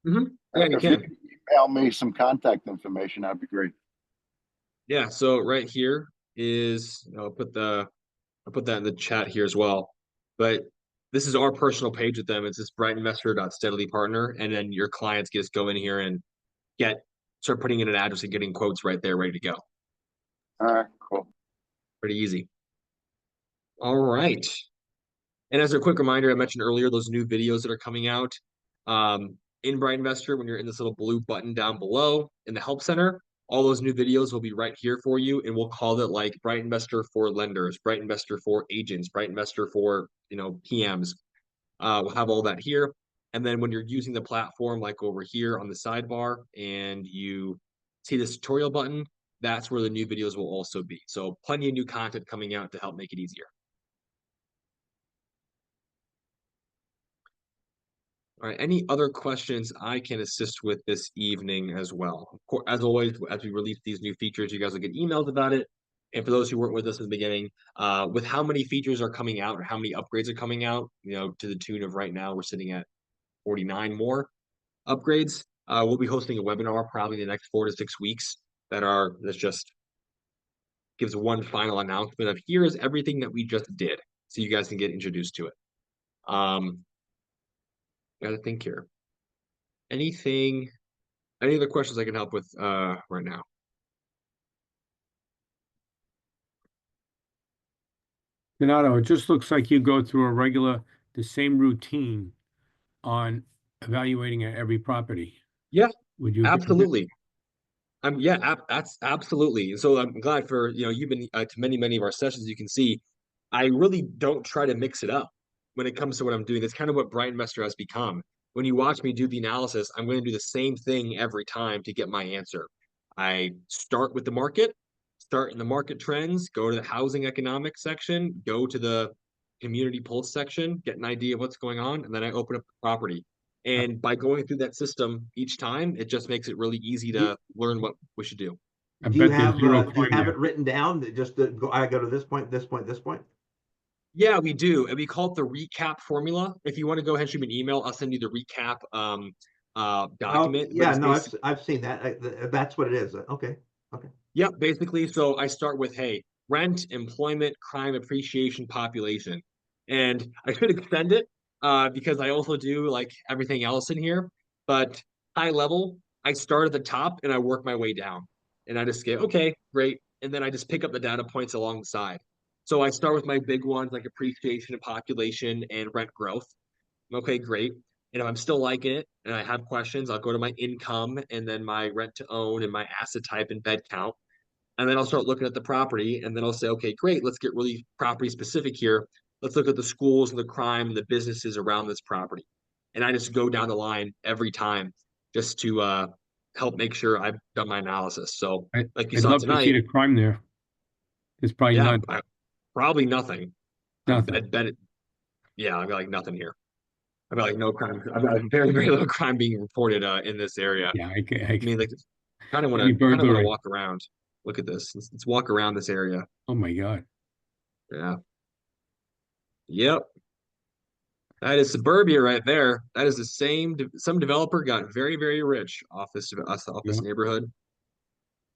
A: Mm-hmm. Yeah, you
B: if
A: can.
B: you can email me some contact information, that'd be great.
A: Yeah, so right here is I'll put that in the chat here as well. But this is our personal page with them. It's this BrightInvestor.steadily.partner, and then your clients just go in here and start putting in an address and getting quotes right there, ready to go.
B: All right, cool.
A: Pretty easy. All right. And as a quick reminder, I mentioned earlier those new videos that are coming out in BrightInvestor. When you're in this little blue button down below in the Help Center, all those new videos will be right here for you, and we'll call it like BrightInvestor for lenders, BrightInvestor for agents, BrightInvestor for PMs. We'll have all that here. And then when you're using the platform, like over here on the sidebar, and you see this tutorial button, that's where the new videos will also be. So plenty of new content coming out to help make it easier. All right, any other questions I can assist with this evening as well? Of course, as always, as we release these new features, you guys will get emails about it. And for those who weren't with us in the beginning, with how many features are coming out or how many upgrades are coming out, to the tune of right now, we're sitting at 49 more upgrades. We'll be hosting a webinar probably in the next 4 to 6 weeks that just gives one final announcement of here is everything that we just did, so you guys can get introduced to it. Gotta think here. Any other questions I can help with right now?
G: Donato, it just looks like you go through the same routine on evaluating every property.
A: Yeah,
G: Would you agree with that?
A: absolutely. That's absolutely. And so I'm glad for you've been to many of our sessions. You can see I really don't try to mix it up when it comes to what I'm doing. That's kind of what BrightInvestor has become. When you watch me do the analysis, I'm going to do the same thing every time to get my answer. I start with the market, start in the market trends, go to the housing economics section, go to the community pulse section, get an idea of what's going on, and then I open up the property. And by going through that system each time, it just makes it really easy to learn what we should do.
G: I
E: Do you
G: bet there's
E: have
G: zero
E: do you
G: crime
E: have
G: there.
E: it written down that just I go to this point, this point, this point?
A: Yeah, we do. And we call it the recap formula. If you want to go ahead and shoot me an email, I'll send you the recap document.
E: Yeah, no, I've seen that. That's what it is. Okay.
A: Yeah, basically. So I start with, hey, rent, employment, crime, appreciation, population. And I should extend it because I also do like everything else in here. But high level, I start at the top and I work my way down. And I just get, okay, great. And then I just pick up the data points along the side. So I start with my big ones like appreciation and population and rent growth. Okay, great. And if I'm still liking it and I have questions, I'll go to my income and then my rent to own and my asset type and bed count. And then I'll start looking at the property and then I'll say, okay, great, let's get really property specific here. Let's look at the schools and the crime and the businesses around this property. And I just go down the line every time just to help make sure I've done my analysis. So
G: I,
A: like you
G: I'd
A: saw
G: love to see
A: tonight,
G: the crime there. There's probably
A: yeah,
G: none,
A: probably nothing.
G: nothing.
A: I'd bet it, yeah, I'd be like nothing here. I'd be like no crime. I'd be like very, very little crime being reported in this area.
G: Yeah,
A: I mean, like
G: any
A: kind of want to
G: burglary.
A: walk around. Look at this. Let's walk around this area.
G: Oh my God.
A: Yeah. Yep. That is suburbia right there. That is the same. Some developer got very, very rich off this
G: Yeah.
A: neighborhood.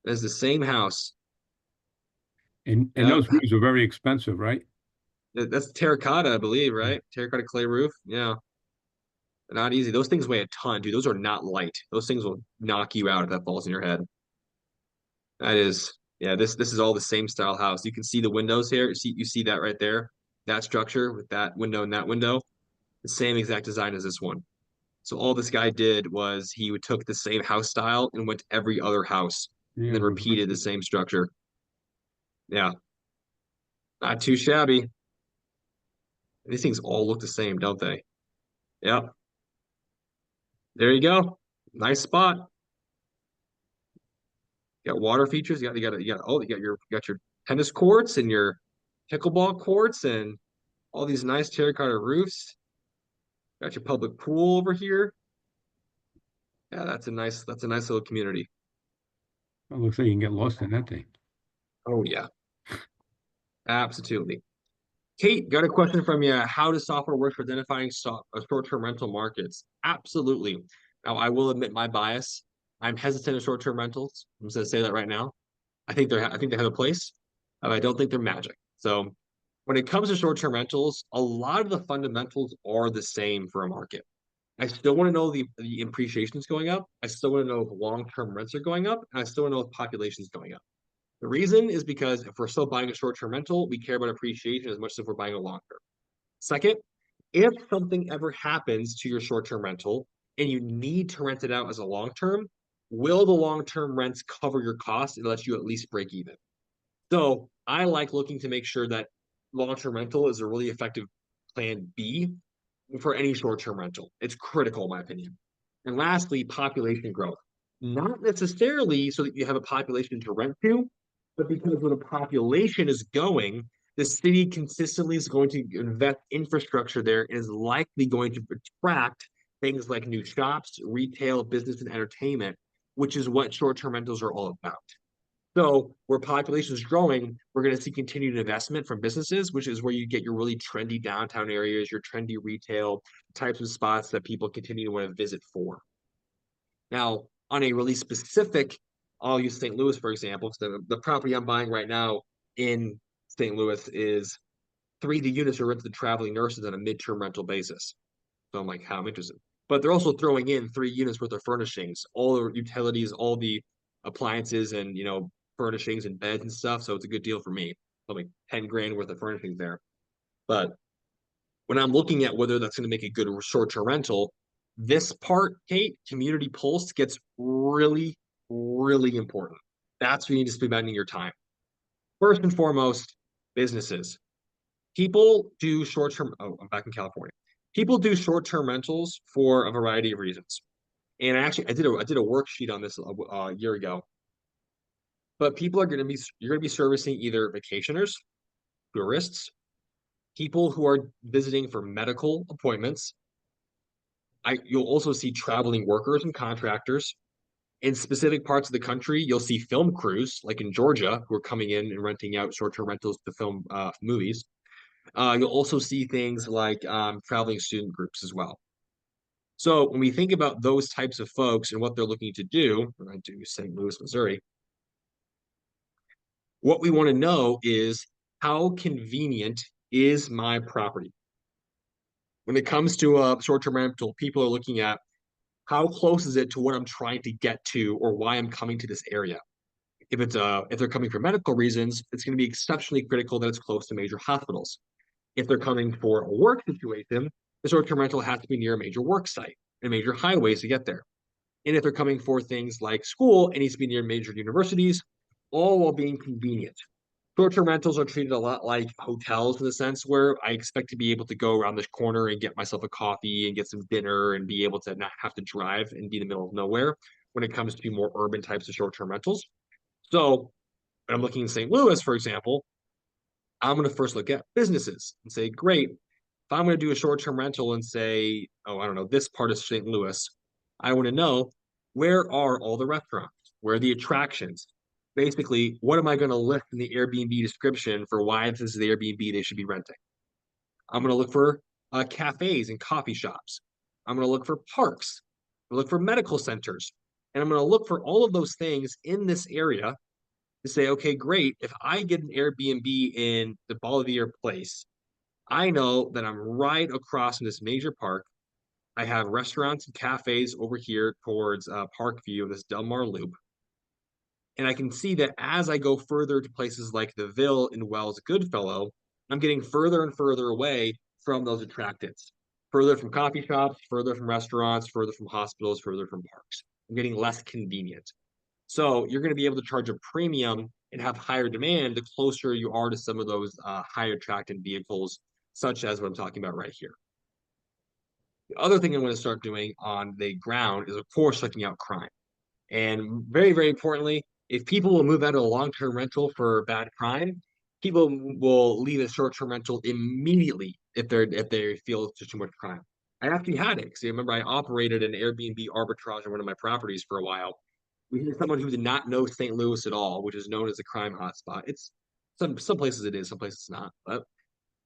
A: That is the same house.
G: And
A: Yep.
G: those roofs are very expensive, right?
A: That's terracotta, I believe, right? Terracotta clay roof. Yeah. Not easy. Those things weigh a ton, dude. Those are not light. Those things will knock you out if that falls in your head. That is, yeah, this is all the same style house. You can see the windows here. You see that right there? That structure with that window and that window. The same exact design as this one. So all this guy did was he took the same house style and went to every other house and
G: Yeah,
A: then repeated the same structure. Yeah, not too shabby. These things all look the same, don't they? Yep. There you go. Nice spot. You got water features. You got your tennis courts and your pickleball courts and all these nice terracotta roofs. Got your public pool over here. Yeah, that's a nice little community.
G: it looks like you can get lost in that thing.
A: Oh yeah, absolutely. Kate, got a question from you. How does software work for identifying short-term rental markets? Absolutely. Now, I will admit my bias. I'm hesitant of short-term rentals. I'm just going to say that right now. I think they have a place. I don't think they're magic. So when it comes to short-term rentals, a lot of the fundamentals are the same for a market. I still want to know the appreciation is going up. I still want to know if long-term rents are going up, and I still want to know if population is going up. The reason is because if we're still buying a short-term rental, we care about appreciation as much as if we're buying a long-term. Second, if something ever happens to your short-term rental and you need to rent it out as a long-term, will the long-term rents cover your costs and let you at least break even? So I like looking to make sure that long-term rental is a really effective plan B for any short-term rental. It's critical, in my opinion. And lastly, population growth. Not necessarily so that you have a population to rent to, but because when a population is going, the city consistently is going to invest infrastructure there and is likely going to attract things like new shops, retail, business, and entertainment, which is what short-term rentals are all about. So where population is growing, we're going to see continued investment from businesses, which is where you get your really trendy downtown areas, your trendy retail types of spots that people continue to want to visit for. Now, on a really specific, I'll use St. Louis, for example. So the property I'm buying right now in St. Louis is 3 of the units are rented to traveling nurses on a midterm rental basis. So I'm like, how I'm interested. But they're also throwing in 3 units worth of furnishings, all the utilities, all the appliances and, furnishings and beds and stuff. So it's a good deal for me. So like 10 grand worth of furnishings there. But when I'm looking at whether that's going to make a good short-term rental, this part, Kate, community pulse gets really, really important. That's where you need to be spending your time. First and foremost, businesses. People do short-term. Oh, I'm back in California. People do short-term rentals for a variety of reasons. And I did a worksheet on this a year ago. But you're going to be servicing either vacationers, tourists, people who are visiting for medical appointments. You'll also see traveling workers and contractors. In specific parts of the country, you'll see film crews, like in Georgia, who are coming in and renting out short-term rentals to film movies. You'll also see things like traveling student groups as well. So when we think about those types of folks and what they're looking to do, when I do St. Louis, Missouri, what we want to know is how convenient is my property? When it comes to a short-term rental, people are looking at how close is it to what I'm trying to get to or why I'm coming to this area. If they're coming for medical reasons, it's going to be exceptionally critical that it's close to major hospitals. If they're coming for a work situation, the short-term rental has to be near a major work site and major highways to get there. And if they're coming for things like school, it needs to be near major universities, all while being convenient. Short-term rentals are treated a lot like hotels in the sense where I expect to be able to go around this corner and get myself a coffee and get some dinner and be able to not have to drive and be in the middle of nowhere when it comes to more urban types of short-term rentals. So when I'm looking in St. Louis, for example, I'm going to first look at businesses and say, great, if I'm going to do a short-term rental and say, oh, I don't know, this part of St. Louis, I want to know, where are all the restaurants? Where are the attractions? Basically, what am I going to list in the Airbnb description for why this is the Airbnb they should be renting? I'm going to look for cafes and coffee shops. I'm going to look for parks. I'm going to look for medical centers. And I'm going to look for all of those things in this area to say, okay, great. If I get an Airbnb in the Bolivier place, I know that I'm right across from this major park. I have restaurants and cafes over here towards Parkview of this Del Mar Loop. And I can see that as I go further to places like the Ville and Wells Goodfellow, I'm getting further and further away from those attractants, further from coffee shops, further from restaurants, further from hospitals, further from parks. I'm getting less convenient. So you're going to be able to charge a premium and have higher demand the closer you are to some of those higher attractant vehicles, such as what I'm talking about right here. The other thing I'm going to start doing on the ground is, of course, checking out crime. And very, very importantly, if people will move out of a long-term rental for bad crime, people will leave a short-term rental immediately if they feel it's just too much crime. I actually had it because I remember I operated an Airbnb arbitrage on one of my properties for a while. We had someone who did not know St. Louis at all, which is known as a crime hotspot. It's some places it is, some places it's not. But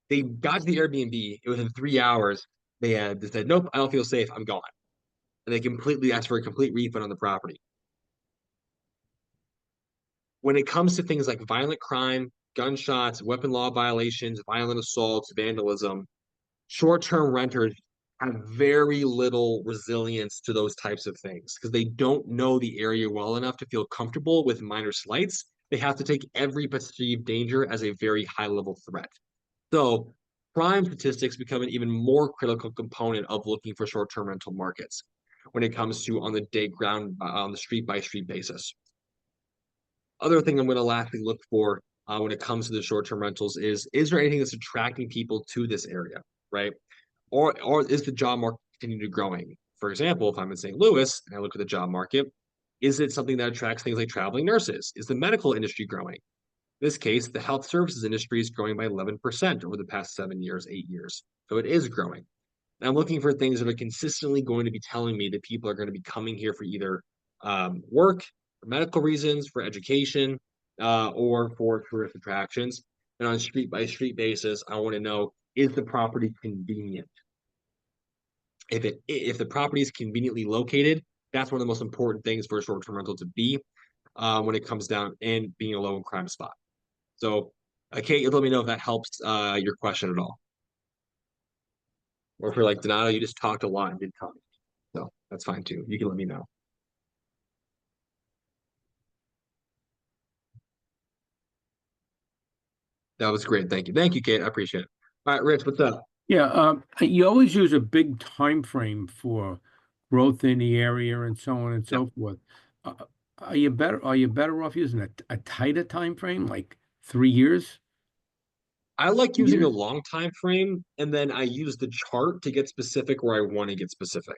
A: they got to the Airbnb. Within 3 hours, they said, "Nope, I don't feel safe. I'm gone." And they completely asked for a complete refund on the property. When it comes to things like violent crime, gunshots, weapon law violations, violent assaults, vandalism, short-term renters have very little resilience to those types of things because they don't know the area well enough to feel comfortable with minor slights. They have to take every perceived danger as a very high-level threat. So crime statistics become an even more critical component of looking for short-term rental markets when it comes to on the day ground, on the street-by-street basis. Other thing I'm going to lastly look for when it comes to the short-term rentals is there anything that's attracting people to this area, right? Or is the job market continuing to growing? For example, if I'm in St. Louis and I look at the job market, is it something that attracts things like traveling nurses? Is the medical industry growing? In this case, the health services industry is growing by 11% over the past 7 years, 8 years. So it is growing. And I'm looking for things that are consistently going to be telling me that people are going to be coming here for either work, for medical reasons, for education, or for tourist attractions. And on a street by street basis, I want to know, is the property convenient? If the property is conveniently located, that's one of the most important things for a short-term rental to be when it comes down and being a low crime spot. So, Kate, let me know if that helps your question at all. Or if you're like, Donato, you just talked a lot and didn't tell me. So that's fine too. You can let me know. That was great. Thank you. Thank you, Kate. I appreciate it. All right, Rich, what's up?
G: Yeah, you always use a big time frame for growth in the area and so on and so forth. Are you better off using a tighter time frame, like 3 years?
A: I like using a long time frame, and then I use the chart to get specific where I want to get specific.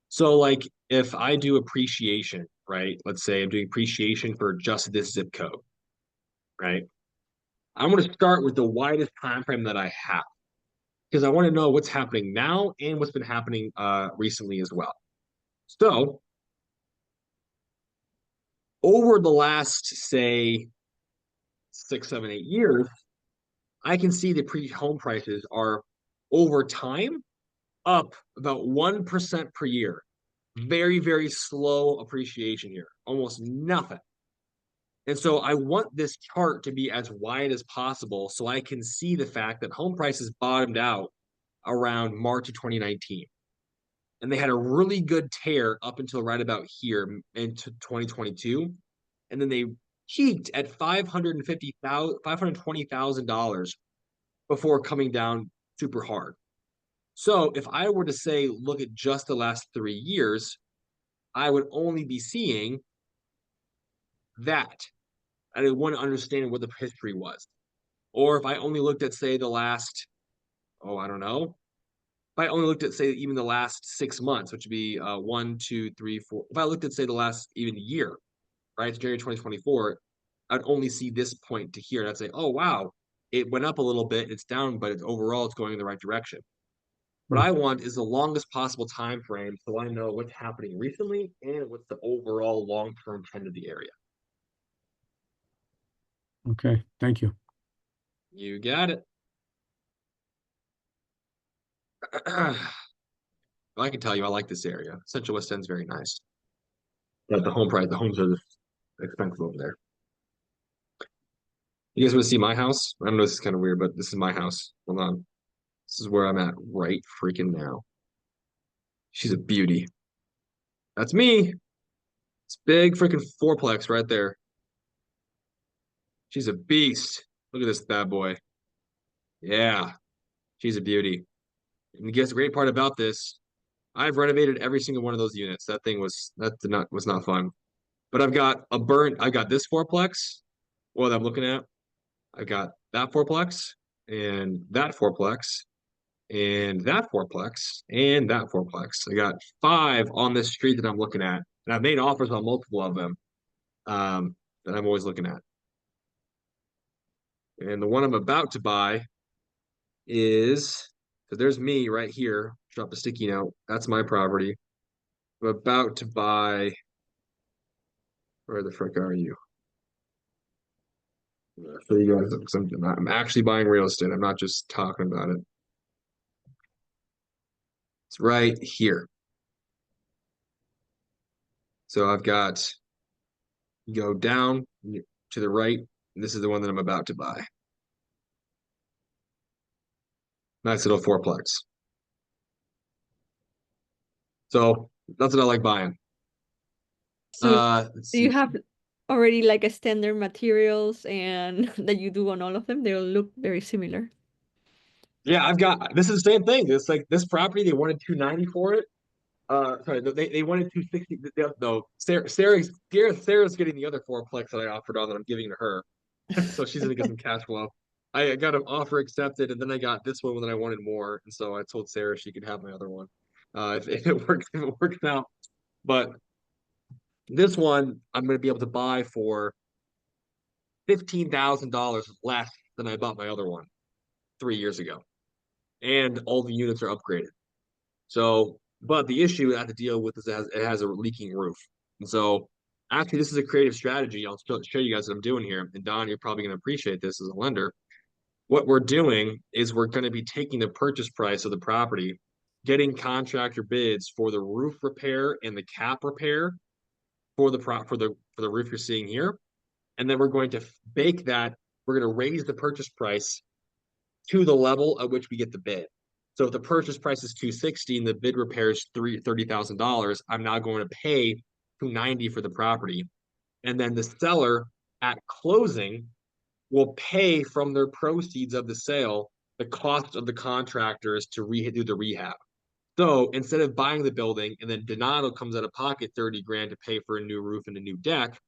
A: So, like, if I do appreciation, right? Let's say I'm doing appreciation for just this zip code, right? I'm going to start with the widest time frame that I have because I want to know what's happening now and what's been happening recently as well. So, over the last, say, 6, 7, 8 years, I can see the pre-home prices are over time up about 1% per year. Very, very slow appreciation here, almost nothing. And so I want this chart to be as wide as possible so I can see the fact that home prices bottomed out around March of 2019. And they had a really good tear up until right about here into 2022. And then they peaked at $520,000 before coming down super hard. So if I were to say, look at just the last 3 years, I would only be seeing that. I wouldn't understand what the history was. Or if I only looked at, say, the last, I don't know. If I only looked at, say, even the last 6 months, which would be 1, 2, 3, 4. If I looked at, say, the last even year, right, it's January 2024, I'd only see this point to here. And I'd say, oh, wow, it went up a little bit. It's down, but overall, it's going in the right direction. What I want is the longest possible time frame so I know what's happening recently and what's the overall long-term trend of the area.
G: Okay, thank you.
A: You got it. I can tell you I like this area. Central West End's very nice. But the homes are expensive over there. You guys want to see my house? I know this is kind of weird, but this is my house. Hold on. This is where I'm at right freaking now. She's a beauty. That's me. It's big freaking fourplex right there. She's a beast. Look at this bad boy. Yeah, she's a beauty. And guess the great part about this, I've renovated every single one of those units. Was not fun. But I got this fourplex. What I'm looking at, I got that fourplex and that fourplex and that fourplex and that fourplex. I got 5 on this street that I'm looking at, and I've made offers on multiple of them that I'm always looking at. And the one I'm about to buy is, so there's me right here. Drop a sticky note. That's my property. I'm about to buy. Where the frick are you? For you guys, I'm actually buying real estate. I'm not just talking about it. It's right here. So I've got, go down to the right. And this is the one that I'm about to buy. Nice little fourplex. So that's what I like buying.
D: So do you have already like a standard materials and that you do on all of them? They'll look very similar.
A: Yeah, this is the same thing. It's like this property, they wanted $290 for it. Sorry, they wanted $260. No, Sarah's getting the other fourplex that I offered on that I'm giving to her. So she's gonna get some cash flow. I got an offer accepted, and then I got this one that I wanted more, and so I told Sarah she could have my other one. If it works out. But this one I'm gonna be able to buy for $15,000 less than I bought my other one 3 years ago. And all the units are upgraded. So, but the issue I have to deal with is it has a leaking roof. And so, actually, this is a creative strategy. I'll show you guys what I'm doing here. And Don, you're probably going to appreciate this as a lender. What we're doing is we're going to be taking the purchase price of the property, getting contractor bids for the roof repair and the cap repair for the roof you're seeing here, and then we're going to bake that. We're going to raise the purchase price to the level at which we get the bid. So if the purchase price is $260 and the bid repair is $30,000, I'm now going to pay $290 for the property. And then the seller at closing will pay from their proceeds of the sale the cost of the contractors to do the rehab. So instead of buying the building and then Donato comes out of pocket 30 grand to pay for a new roof and a new deck,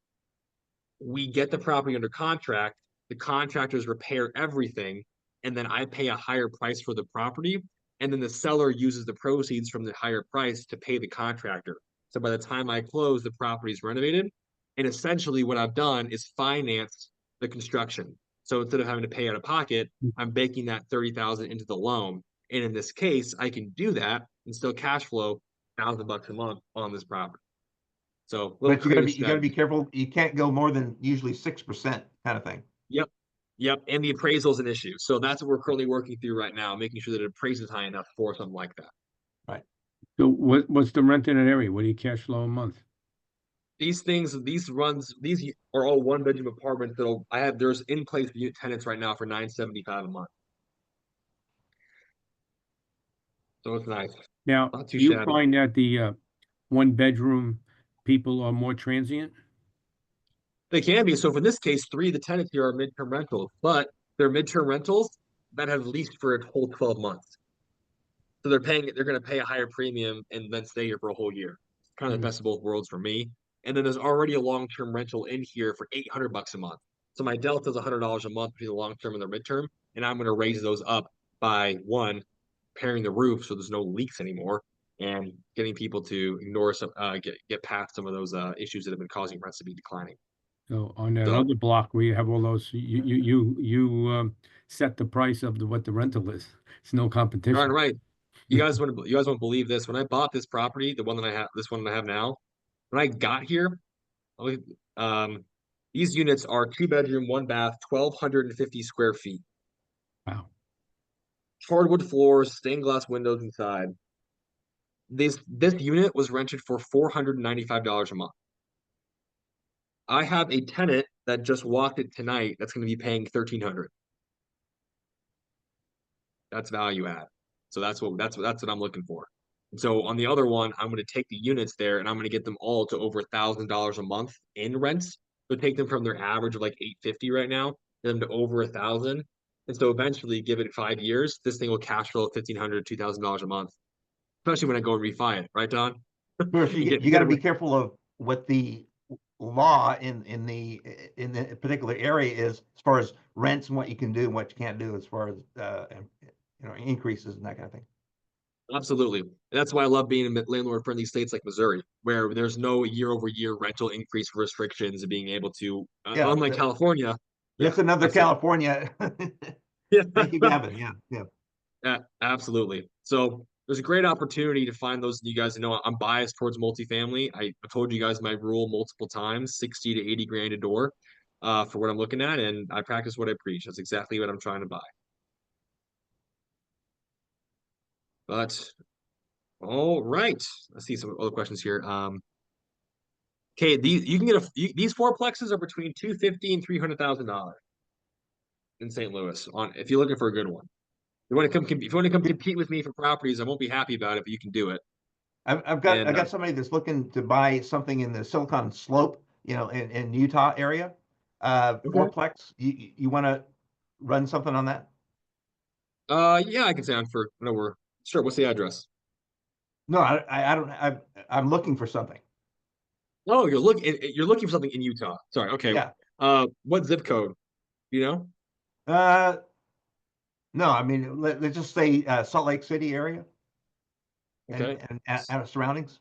A: we get the property under contract, the contractors repair everything, and then I pay a higher price for the property, and then the seller uses the proceeds from the higher price to pay the contractor. So by the time I close, the property is renovated, and essentially what I've done is financed the construction. So instead of having to pay out of pocket, I'm baking that $30,000 into the loan, and in this case, I can do that and still cash flow $1,000 a month on this property. So,
E: but you gotta be careful. You can't go more than usually 6% kind of thing.
A: Yep. And the appraisal is an issue. So that's what we're currently working through right now, making sure that it appraises high enough for something like that.
E: Right.
G: So what's the rent in an area? What do you cash flow a month?
A: These are all 1-bedroom apartments there's in place tenants right now for $975 a month. So it's nice.
G: Now,
A: Not too
G: do you
A: shabby.
G: find that the 1-bedroom people are more transient?
A: They can be. So for this case, 3 of the tenants here are midterm rentals, but they're midterm rentals that have leased for a whole 12 months. So they're going to pay a higher premium and then stay here for a whole year. Kind of the best of both worlds for me. And then there's already a long-term rental in here for $800 a month. So my delta is $100 a month between the long-term and the midterm, and I'm going to raise those up by one, repairing the roof so there's no leaks anymore, and getting people to ignore some, get past some of those issues that have been causing rents to be declining.
G: So on that
A: So-
G: other block where you have all those, you set the price of what the rental is. It's no competition.
A: Right. You guys won't believe this. When I bought this property, the one that I have, this one that I have now, when I got here, um, these units are 2 bedroom, 1 bath, 1,250 square feet.
G: Wow.
A: Hardwood floors, stained glass windows inside. This unit was rented for $495 a month. I have a tenant that just walked it tonight that's going to be paying $1,300. That's value add. So that's what I'm looking for. And so on the other one, I'm going to take the units there and I'm going to get them all to over $1,000 a month in rents. So take them from their average of like $850 right now, get them to over $1,000. And so eventually, give it 5 years, this thing will cash flow $1,500, $2,000 a month. Especially when I go and refi it, right, Don?
E: Sure, so you got to be careful of what the law in the particular area is as far as rents and what you can do and what you can't do as far as increases and that kind of thing.
A: Absolutely. And that's why I love being in landlord-friendly states like Missouri, where there's no year-over-year rental increase restrictions and being able to, unlike California.
E: That's another California.
A: Yeah.
E: Thank you, Gavin. Yeah.
A: Absolutely. So there's a great opportunity to find those. You guys know I'm biased towards multifamily. I told you guys my rule multiple times: 60 to 80 grand a door for what I'm looking at, and I practice what I preach. That's exactly what I'm trying to buy. But all right, let's see some other questions here. Okay, you can get these fourplexes are between $250,000 and $300,000 in St. Louis. If you're looking for a good one, if you want to come compete with me for properties, I won't be happy about it, but you can do it.
E: I've got somebody that's looking to buy something in the Silicon Slope, in Utah area, fourplex. You want to run something on that?
A: Yeah, I can say on for no, sure. What's the address?
E: No, I don't. I'm looking for something.
A: Oh, you're looking for something in Utah. Sorry. Okay.
E: Yeah.
A: What zip code? You know?
E: No, I mean, let's just say Salt Lake City area.
A: Okay.
E: And surroundings.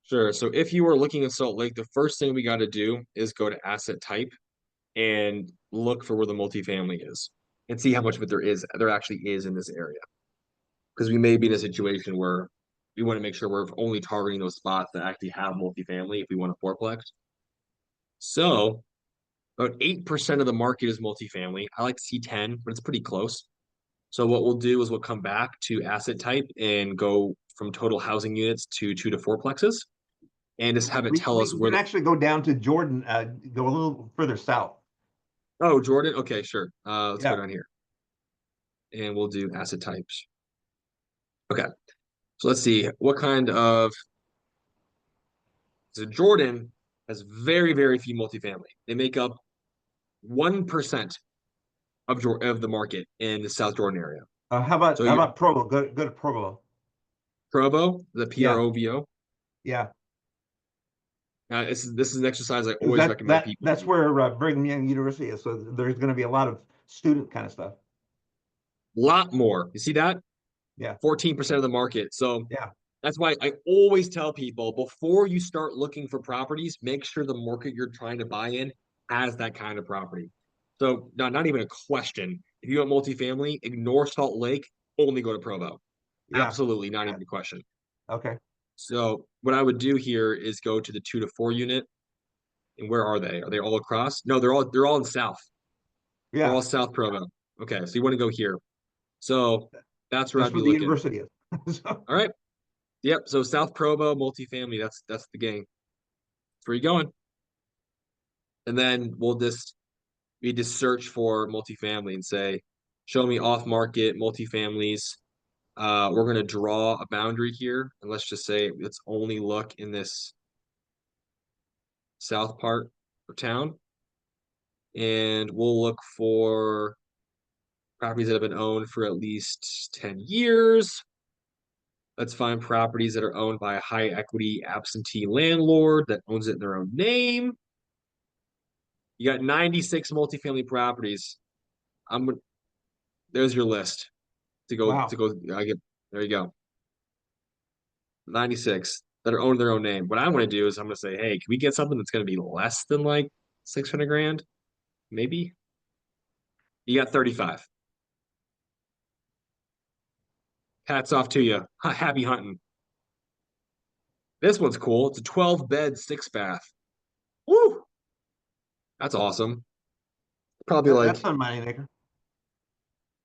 A: Sure. So if you are looking at Salt Lake, the first thing we got to do is go to asset type and look for where the multifamily is and see how much of it there actually is in this area. Because we may be in a situation where we want to make sure we're only targeting those spots that actually have multifamily if we want a fourplex. So about 8% of the market is multifamily. I like to see 10, but it's pretty close. So what we'll do is we'll come back to asset type and go from total housing units to 2 to 4plexes and just have it tell us where
E: we can actually go down to Jordan, go a little further south.
A: Oh, Jordan. Okay, sure. Let's
E: Yeah.
A: go down here. And we'll do asset types. Okay. So let's see what kind of so Jordan has very, very few multifamily. They make up 1% of the market in the South Jordan area.
E: How about Provo? Go to Provo.
A: Provo, the PROVO.
E: Yeah.
A: This is an exercise I always recommend people.
E: That's where Brigham Young University is. So there's going to be a lot of student kind of stuff.
A: A lot more. You see that?
E: Yeah.
A: 14% of the market. So
E: yeah.
A: That's why I always tell people before you start looking for properties, make sure the market you're trying to buy in has that kind of property. So not even a question. If you want multifamily, ignore Salt Lake, only go to Provo. Yeah. Absolutely, not even a question.
E: Okay.
A: So what I would do here is go to the 2 to 4 unit. And where are they? Are they all across? No, they're all in South.
E: Yeah.
A: They're all South Provo. Okay, so you want to go here. So that's where I'd be
E: looking. The university is.
A: All right. Yep. So South Provo multifamily. That's the game. That's where you're going. And then we just search for multifamily and say, show me off market multifamilies. We're gonna draw a boundary here, and let's just say let's only look in this south part. or town. And we'll look for properties that have been owned for at least 10 years. Let's find properties that are owned by a high equity absentee landlord that owns it in their own name. You got 96 multifamily properties. There's your list to go.
E: Wow.
A: There you go. 96 that are owned their own name. What I want to do is I'm going to say, hey, can we get something that's going to be less than like 600 grand? Maybe. You got 35. Hats off to you. Happy hunting. This one's cool. It's a 12-bed, 6-bath. Woo! That's awesome. Probably
E: That's on moneymaker.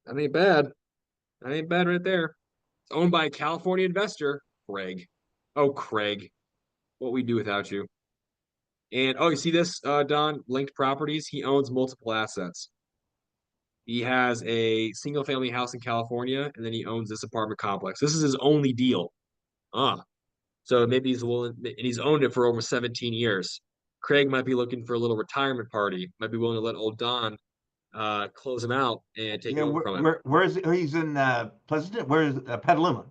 A: That ain't bad. That ain't bad right there. It's owned by a California investor, Craig. Oh, Craig. What we do without you. And you see this, Don? Linked properties. He owns multiple assets. He has a single-family house in California, and then he owns this apartment complex. This is his only deal. So maybe he's willing, and he's owned it for over 17 years. Craig might be looking for a little retirement party. Might be willing to let old Don close him out and take over from him.
E: Where is it? He's in Pleasanton. Where is Petaluma?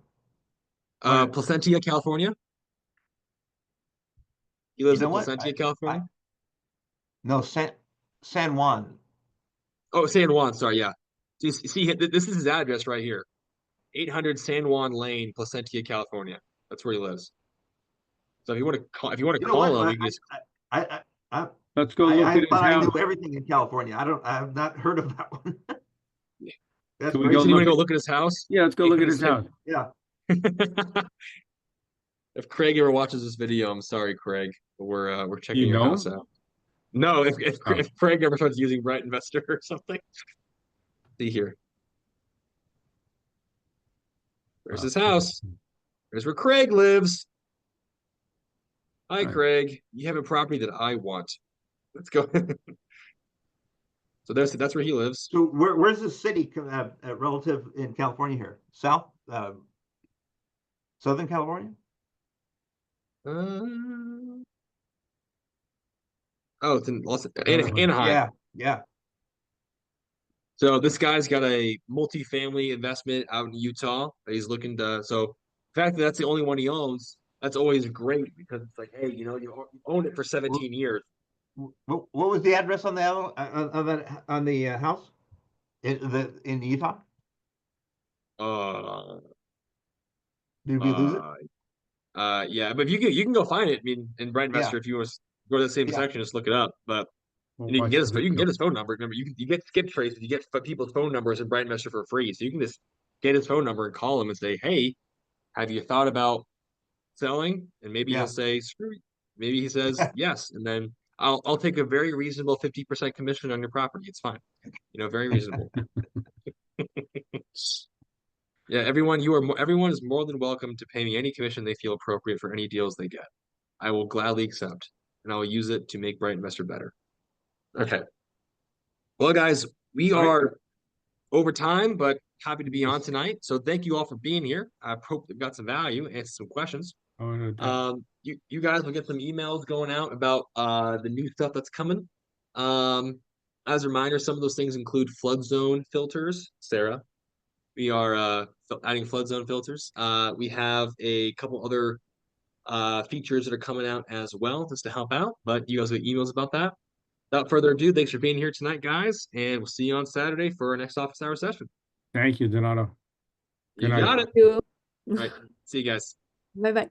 A: Placentia, California. He lives in
E: what?
A: Placentia, California.
E: No, San Juan.
A: Oh, San Juan. Sorry, yeah. So you see, this is his address right here. 800 San Juan Lane, Placentia, California. That's where he lives. So if you want to call, him, you can just.
G: Let's go look at his
E: I
G: house.
E: knew everything in California. I have not heard of that one.
G: Can we
A: So you want to go look at his house?
G: Yeah, let's go look at his house.
E: Yeah.
A: If Craig ever watches this video, I'm sorry, Craig. But we're checking your house out. No, if Craig ever starts using BrightInvestor or something. See here. There's his house. There's where Craig lives. Hi, Craig. You have a property that I want. Let's go. So that's where he lives.
E: So where's the city relative in California here? South, Southern California?
A: It's in Anaheim.
E: Yeah.
A: So this guy's got a multifamily investment out in Utah that he's looking to. So the fact that that's the only one he owns, that's always great because it's like, hey, you owned it for 17 years.
E: What was the address on the house in Utah? Did we lose it?
A: Yeah, but you can go find it. I mean, in BrightInvestor, if you want to go to the same section, just look it up. But and you can get his phone number. Remember, you get skip traces, you get people's phone numbers in BrightInvestor for free. So you can just get his phone number and call him and say, hey, have you thought about selling? And maybe he'll say, screw it. Maybe he says yes, and then I'll take a very reasonable 50% commission on your property. It's fine. Very reasonable. Yeah, everyone is more than welcome to pay me any commission they feel appropriate for any deals they get. I will gladly accept, and I will use it to make BrightInvestor better. Okay. Well, guys, we are over time, but happy to be on tonight. So thank you all for being here. I hope you've got some value, answer some questions. You guys will get some emails going out about the new stuff that's coming. As a reminder, some of those things include flood zone filters. Sarah, we are adding flood zone filters. We have a couple other features that are coming out as well, just to help out. But you guys will get emails about that. Without further ado, thanks for being here tonight, guys, and we'll see you on Saturday for our next office hour session.
G: Thank you, Donato.
A: You got it.
D: Thank you.
A: All right. See you guys.
D: Bye-bye.